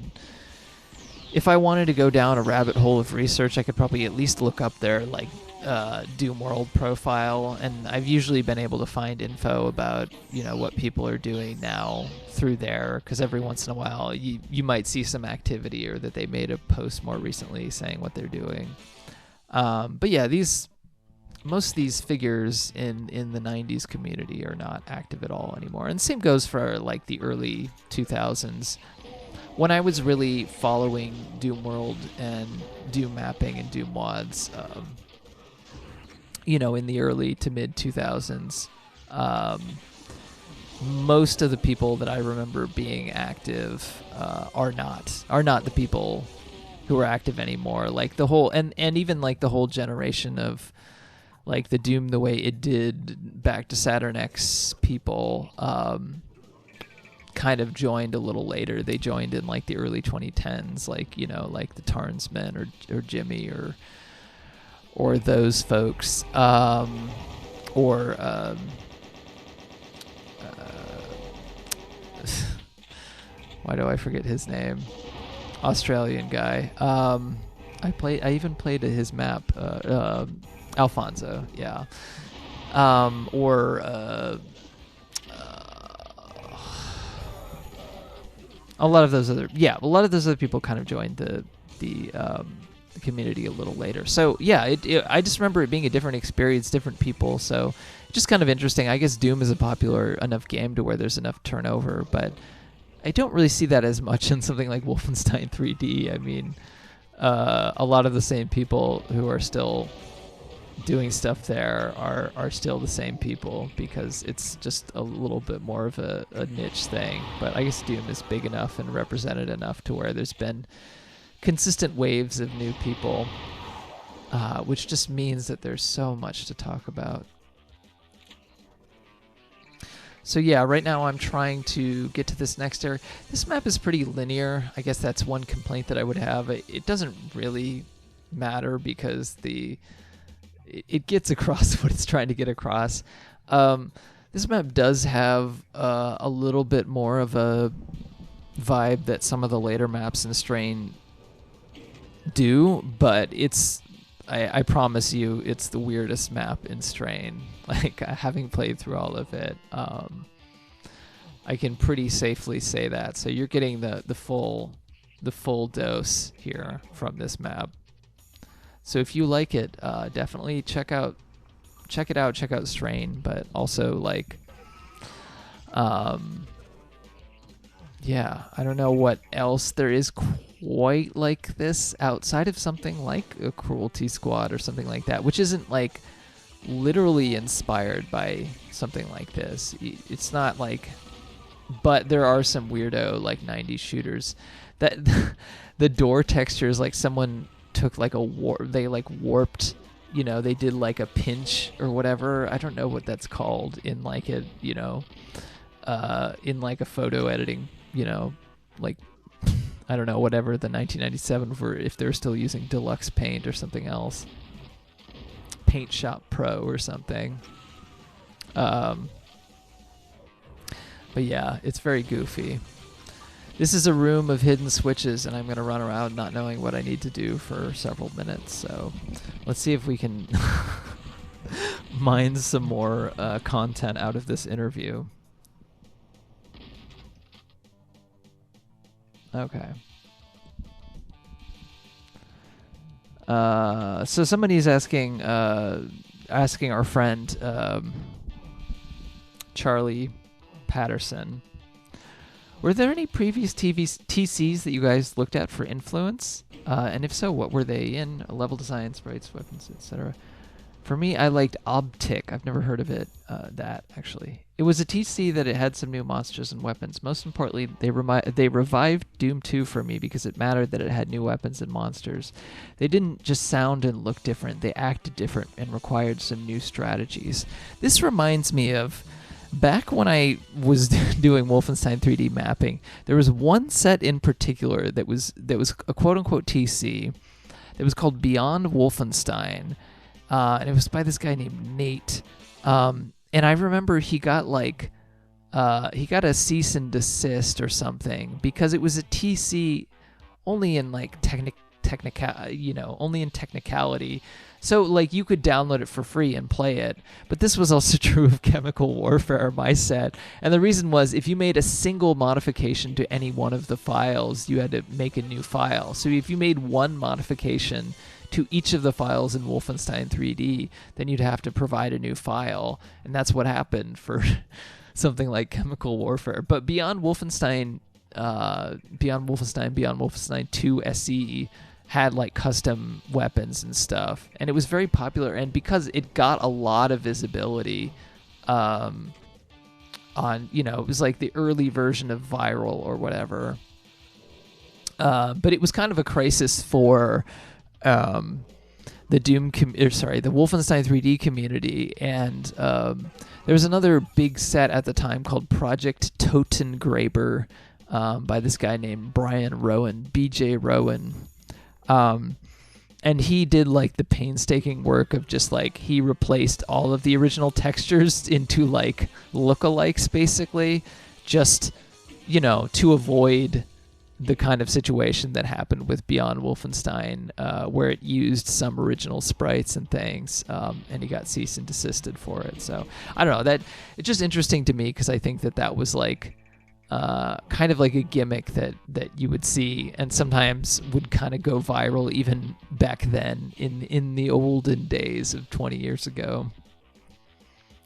If I wanted to go down a rabbit hole of research, I could probably at least look up their like Doom World profile, and I've usually been able to find info about what people are doing now through there, because every once in a while you might see some activity or that they made a post more recently saying what they're doing. But yeah, most of these figures in the 90s community are not active at all anymore, and the same goes for like the early 2000s. When I was really following Doom World and Doom mapping and Doom mods, in the early to mid 2000s, most of the people that I remember being active are not the people who are active anymore. Like the whole and even like the whole generation of like the Doom the way it did back to Saturn X people. Kind of joined a little later. They joined in like the early 2010s, like like the Tarnsmen or Jimmy or those folks, why do I forget his name? Australian guy. I even played his map. Alfonso, yeah. A lot of those other people kind of joined the community a little later. So yeah, I just remember it being a different experience, different people. So just kind of interesting. I guess Doom is a popular enough game to where there's enough turnover, but I don't really see that as much in something like Wolfenstein 3D. I mean, a lot of the same people who are still doing stuff there are still the same people, because it's just a little bit more of a niche thing. But I guess Doom is big enough and represented enough to where there's been consistent waves of new people, which just means that there's so much to talk about. So yeah, right now I'm trying to get to this next area. This map is pretty linear. I guess that's one complaint that I would have. It doesn't really matter because it gets across what it's trying to get across. This map does have a little bit more of a vibe that some of the later maps in Strain do, but I promise you it's the weirdest map in Strain. Like, having played through all of it, I can pretty safely say that. So you're getting the full dose here from this map. So if you like it, definitely check it out. Check out Strain, but also like, yeah, I don't know what else there is quite like this outside of something like a Cruelty Squad or something like that, which isn't like literally inspired by something like this. It's not like, but there are some weirdo like 90s shooters that the door textures, like someone took like they like warped, you know, they did like a pinch or whatever. I don't know what that's called in like a, you know, in like a photo editing, you know, like I don't know, whatever the 1997 for, if they're still using Deluxe Paint or something else, Paint Shop Pro or something. But yeah, it's very goofy. This is a room of hidden switches, and I'm going to run around not knowing what I need to do for several minutes. So let's see if we can mine some more content out of this interview. Okay. So somebody's asking our friend Charlie Patterson, were there any previous TCs that you guys looked at for influence? And if so, what were they in? Level design, sprites, weapons, etc. For me, I liked Obtic. I've never heard of it. That actually, it was a TC that it had some new monsters and weapons. Most importantly, they revived Doom 2 for me because it mattered that it had new weapons and monsters. They didn't just sound and look different; they acted different and required some new strategies. This reminds me of back when I was doing Wolfenstein 3D mapping. There was one set in particular that was a quote-unquote TC that was called Beyond Wolfenstein. And it was by this guy named Nate. And I remember he got a cease and desist or something because it was a TC only in like only in technicality. So like you could download it for free and play it. But this was also true of Chemical Warfare, my set. And the reason was if you made a single modification to any one of the files, you had to make a new file. So if you made one modification to each of the files in Wolfenstein 3D, then you'd have to provide a new file. And that's what happened for something like Chemical Warfare. But Beyond Wolfenstein 2 SE had like custom weapons and stuff. And it was very popular. And because it got a lot of visibility on, you know, it was like the early version of Viral or whatever. But it was kind of a crisis for the Wolfenstein 3D community, and there was another big set at the time called Project Totengraber by this guy named Brian Rowan, BJ Rowan, and he did like the painstaking work of just like he replaced all of the original textures into like lookalikes, basically, just, you know, to avoid the kind of situation that happened with Beyond Wolfenstein, where it used some original sprites and things, and he got cease and desisted for it. So I don't know, that it's just interesting to me because I think that was like kind of like a gimmick that you would see and sometimes would kind of go viral even back then in the olden days of 20 years ago.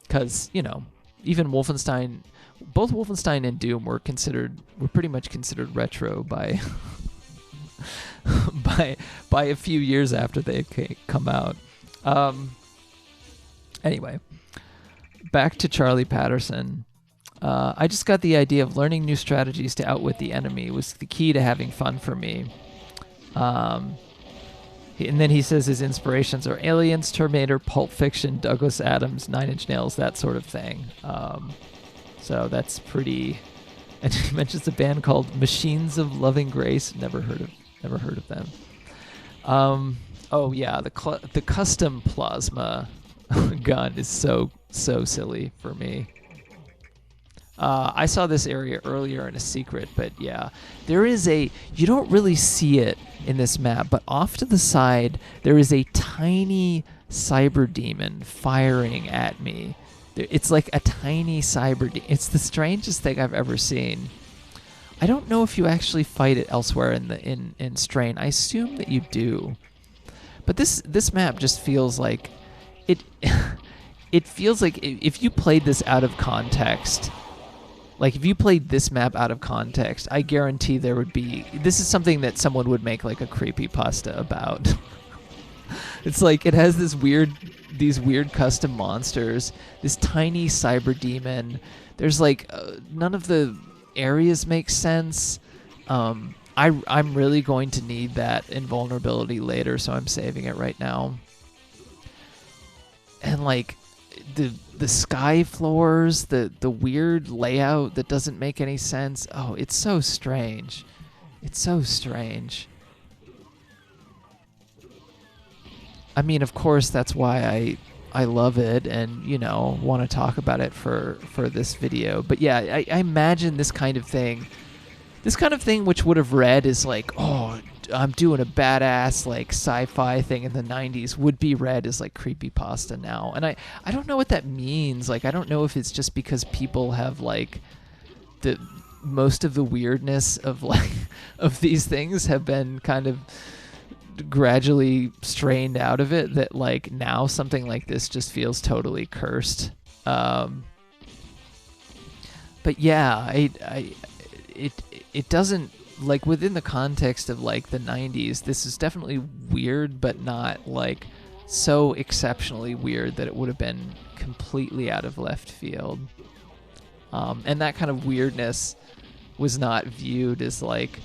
Because, you know, even Wolfenstein, both Wolfenstein and Doom were pretty much considered retro by by a few years after they had come out. Anyway, back to Charlie Patterson. I just got the idea of learning new strategies to outwit the enemy was the key to having fun for me. And then he says his inspirations are Aliens, Terminator, Pulp Fiction, Douglas Adams, Nine Inch Nails, that sort of thing. So that's pretty. And he mentions a band called Machines of Loving Grace. Never heard of them. Oh yeah, the custom plasma gun is so silly for me. I saw this area earlier in a secret, but yeah, you don't really see it in this map, but off to the side, there is a tiny cyber demon firing at me. It's like a tiny cyber demon. It's the strangest thing I've ever seen. I don't know if you actually fight it elsewhere in Strain. I assume that you do. But this map just feels like it feels like if you played this out of context, Like, if you played this map out of context, I guarantee there would be... This is something that someone would make, like, a creepypasta about. It's like, it has these weird custom monsters, this tiny cyber demon. There's, like, none of the areas make sense. I'm really going to need that invulnerability later, so I'm saving it right now. And, like... The sky floors, the weird layout that doesn't make any sense. Oh, it's so strange. It's so strange. I mean, of course, that's why I love it and, you know, want to talk about it for this video. But yeah, I imagine this kind of thing which would have read as like, oh, I'm doing a badass like sci-fi thing in the 90s would be read as like creepypasta now. And I don't know what that means. Like, I don't know if it's just because people have like most of the weirdness of like of these things have been kind of gradually strained out of it, that like now something like this just feels totally cursed. But yeah, it doesn't, like, within the context of like the 90s, this is definitely weird, but not like so exceptionally weird that it would have been completely out of left field. And that kind of weirdness was not viewed as like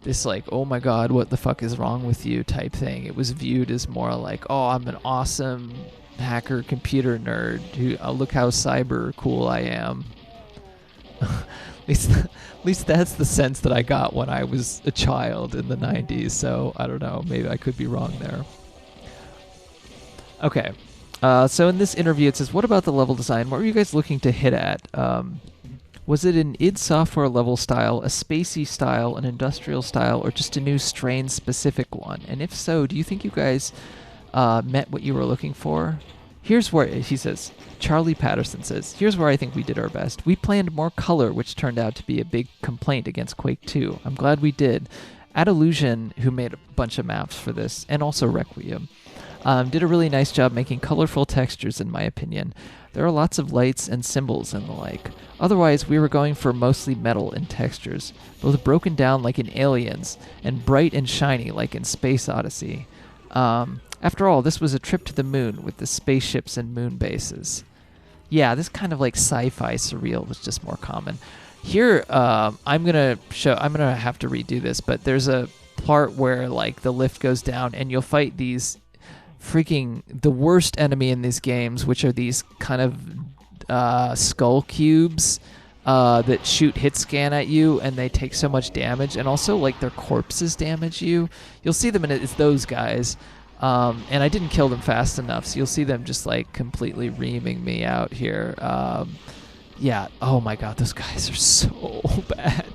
this, like, oh my god, what the fuck is wrong with you type thing. It was viewed as more like, oh, I'm an awesome hacker computer nerd who, oh, look how cyber cool I am. At least that's the sense that I got when I was a child in the 90s, so I don't know, maybe I could be wrong there. Okay, so in this interview it says, what about the level design? What were you guys looking to hit at? Was it an id Software level style, a spacey style, an industrial style, or just a new strain-specific one? And if so, do you think you guys met what you were looking for? Here's where, he says, Charlie Patterson says, here's where I think we did our best. We planned more color, which turned out to be a big complaint against Quake 2. I'm glad we did. Adillusion, who made a bunch of maps for this, and also Requiem, did a really nice job making colorful textures, in my opinion. There are lots of lights and symbols and the like. Otherwise, we were going for mostly metal and textures, both broken down like in Aliens, and bright and shiny like in Space Odyssey. After all, this was a trip to the moon with the spaceships and moon bases. Yeah, this kind of like sci-fi surreal was just more common. Here, I'm gonna have to redo this, but there's a part where like the lift goes down and you'll fight these the worst enemy in these games, which are these kind of skull cubes that shoot hit scan at you, and they take so much damage, and also like their corpses damage you. You'll see them, and it's those guys. And I didn't kill them fast enough, so you'll see them just like completely reaming me out here. Yeah, oh my god, those guys are so bad.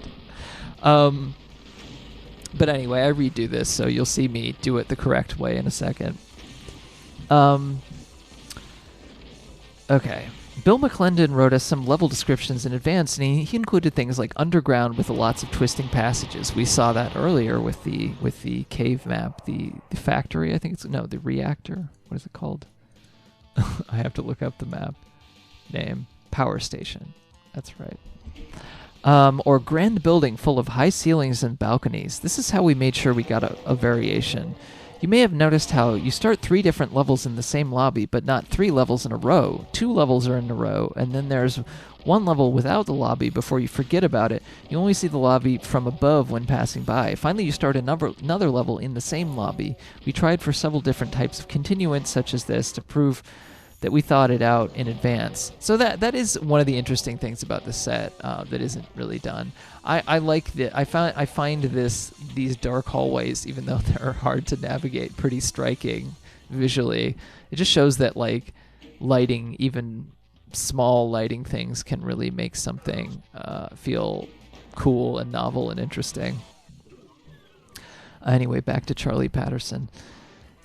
But anyway, I redo this, so you'll see me do it the correct way in a second. Okay. Bill McClendon wrote us some level descriptions in advance, and he included things like underground with lots of twisting passages. We saw that earlier with the cave map, the factory, I think it's, no, the reactor. What is it called? I have to look up the map name. Power station. That's right. Or grand building full of high ceilings and balconies. This is how we made sure we got a variation. You may have noticed how you start 3 different levels in the same lobby, but not 3 levels in a row. 2 levels are in a row, and then there's 1 level without the lobby before you forget about it. You only see the lobby from above when passing by. Finally, you start another level in the same lobby. We tried for several different types of continuance, such as this, to prove that we thought it out in advance. So that is one of the interesting things about the set that isn't really done. I like that. I find these dark hallways, even though they're hard to navigate, pretty striking visually. It just shows that like lighting, even small lighting things, can really make something feel cool and novel and interesting. Anyway, back to Charlie Patterson.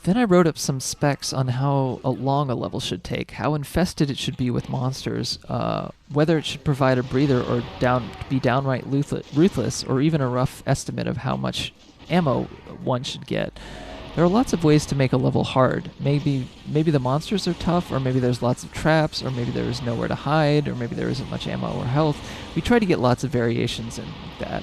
Then I wrote up some specs on how long a level should take, how infested it should be with monsters, whether it should provide a breather or be downright ruthless, or even a rough estimate of how much ammo one should get. There are lots of ways to make a level hard. Maybe the monsters are tough, or maybe there's lots of traps, or maybe there is nowhere to hide, or maybe there isn't much ammo or health. We try to get lots of variations in that,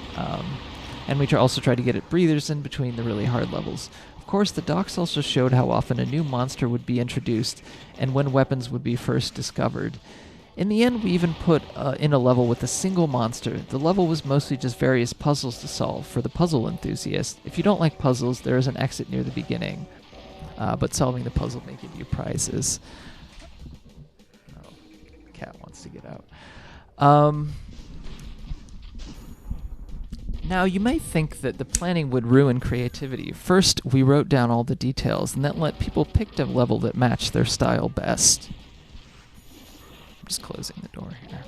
and we also try to get it breathers in between the really hard levels. Of course, the docs also showed how often a new monster would be introduced, and when weapons would be first discovered. In the end, we even put in a level with a single monster. The level was mostly just various puzzles to solve for the puzzle enthusiast. If you don't like puzzles, there is an exit near the beginning, but solving the puzzle may give you prizes. Oh, cat wants to get out. Now, you might think that the planning would ruin creativity. First, we wrote down all the details, and then let people pick a level that matched their style best. I'm just closing the door here.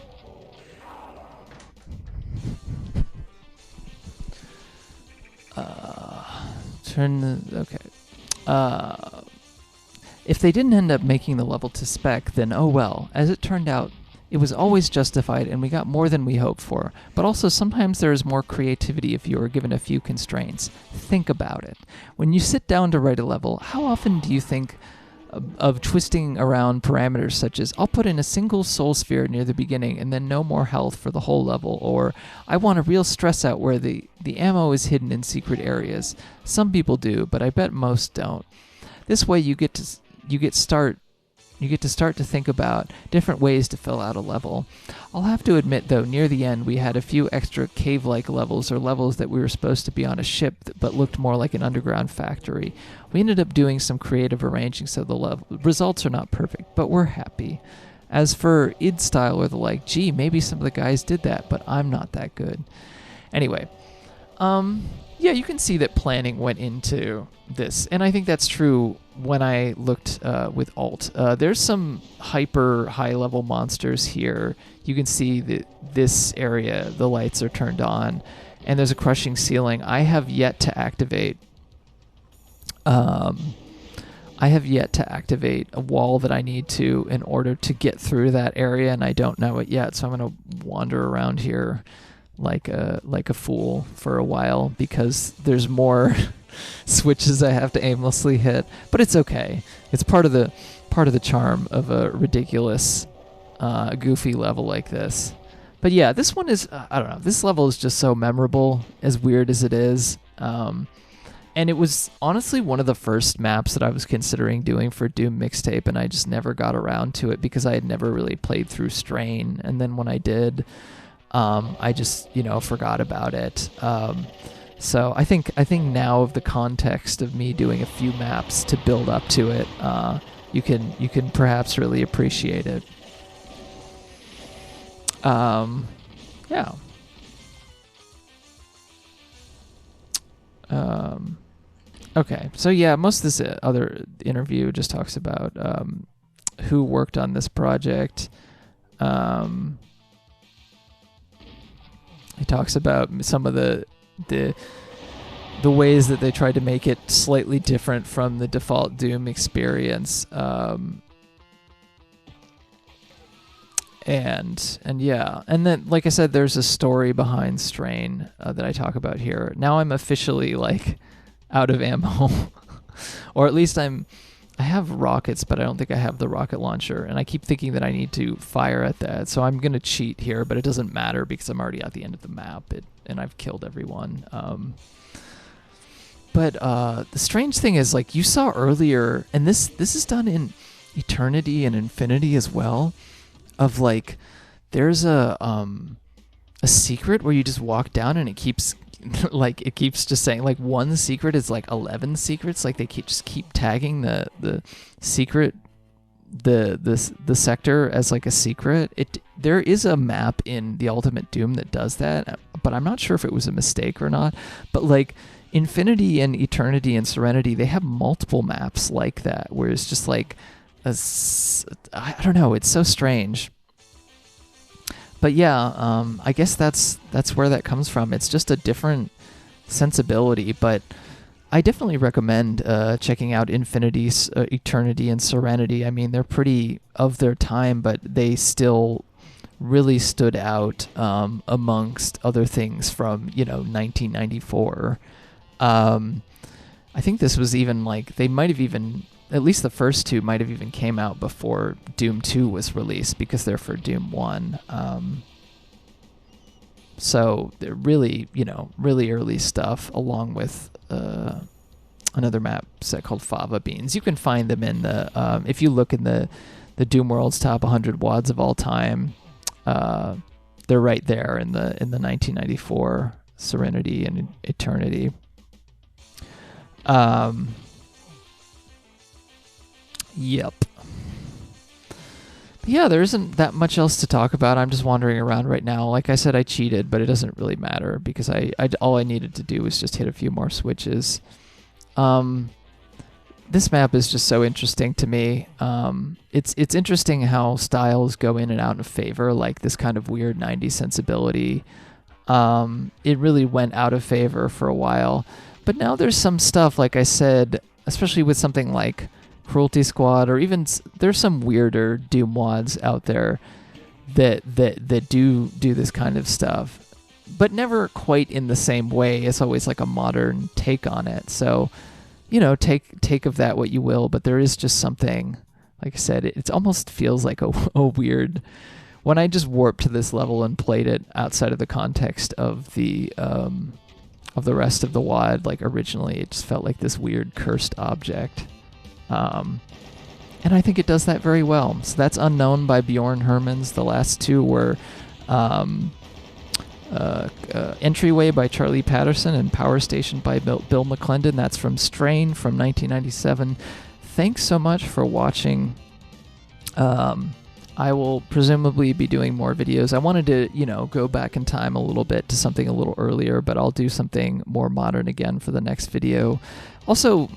If they didn't end up making the level to spec, then oh well. As it turned out, it was always justified and we got more than we hoped for. But also sometimes there is more creativity if you are given a few constraints. Think about it. When you sit down to write a level, how often do you think of twisting around parameters such as, I'll put in a single soul sphere near the beginning and then no more health for the whole level, or I want a real stress out where the ammo is hidden in secret areas. Some people do, but I bet most don't. This way you get to start to think about different ways to fill out a level. I'll have to admit, though, near the end we had a few extra cave-like levels, or levels that we were supposed to be on a ship but looked more like an underground factory. We ended up doing some creative arranging, so the results are not perfect, but we're happy. As for id style or the like, gee, maybe some of the guys did that, but I'm not that good. Anyway, yeah, you can see that planning went into this, and I think that's true when I looked with Alt. There's some hyper high-level monsters here. You can see that this area, the lights are turned on, and there's a crushing ceiling. I have yet to activate a wall that I need to in order to get through that area, and I don't know it yet, so I'm going to wander around here like a fool for a while because there's more switches I have to aimlessly hit, but it's okay. It's part of the charm of a ridiculous, goofy level like this. But yeah, this one is I don't know. This level is just so memorable, as weird as it is. And it was honestly one of the first maps that I was considering doing for Doom Mixtape, and I just never got around to it because I had never really played through Strain, and then when I did, I just forgot about it. So I think now, of the context of me doing a few maps to build up to it, you can perhaps really appreciate it. Yeah. Okay, so yeah, most of this other interview just talks about who worked on this project. He talks about some of the ways that they tried to make it slightly different from the default Doom experience. And yeah, and then, like I said, there's a story behind Strain that I talk about here. Now I'm officially out of ammo, or at least I have rockets, but I don't think I have the rocket launcher, and I keep thinking that I need to fire at that, so I'm gonna cheat here, but it doesn't matter because I'm already at the end of the map, and I've killed everyone. But the strange thing is, you saw earlier, and this is done in Eternity and Infinity as well, of there's a secret where you just walk down and it keeps just saying one secret is 11 secrets. They keep tagging the secret, the sector as a secret. There is a map in the Ultimate Doom that does that, but I'm not sure if it was a mistake or not. But Infinity and Eternity and Serenity, they have multiple maps like that, where it's just I don't know, it's so strange. But yeah, I guess that's where that comes from. It's just a different sensibility, but I definitely recommend checking out Infinity, Eternity, and Serenity. I mean, they're pretty of their time, but they still really stood out amongst other things from 1994. I think this was even like, they might have even, at least the first two might have even came out before Doom 2 was released, because they're for Doom 1. So they're really, really early stuff, along with another map set called Fava Beans. You can find them in the, if you look in the Doom World's top 100 WADs of all time, they're right there in the 1994 Serenity and Eternity. Yep. Yeah, there isn't that much else to talk about. I'm just wandering around right now. Like I said, I cheated, but it doesn't really matter, because all I needed to do was just hit a few more switches. This map is just so interesting to me. It's interesting how styles go in and out of favor, like this kind of weird 90s sensibility. It really went out of favor for a while. But now there's some stuff, like I said, especially with something like Cruelty Squad, or even there's some weirder Doom WADs out there that do this kind of stuff, but never quite in the same way. It's always like a modern take on it. So, take of that what you will, but there is just something, like I said, it almost feels like a weird, when I just warped to this level and played it outside of the context of the rest of the WAD, like originally, it just felt like this weird cursed object. And I think it does that very well. So that's Unknown by Björn Hermans. The last two were Entryway by Charlie Patterson and Power Station by Bill McClendon. That's from Strain from 1997. Thanks so much for watching. I will presumably be doing more videos. I wanted to, go back in time a little bit to something a little earlier, but I'll do something more modern again for the next video. Also,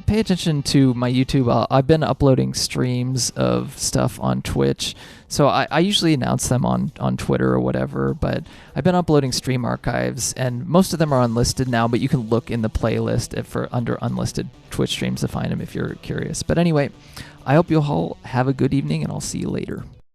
pay attention to my YouTube. I've been uploading streams of stuff on Twitch, so I usually announce them on Twitter or whatever, but I've been uploading stream archives, and most of them are unlisted now, but you can look in the playlist under unlisted Twitch streams to find them if you're curious. But anyway, I hope you all have a good evening, and I'll see you later.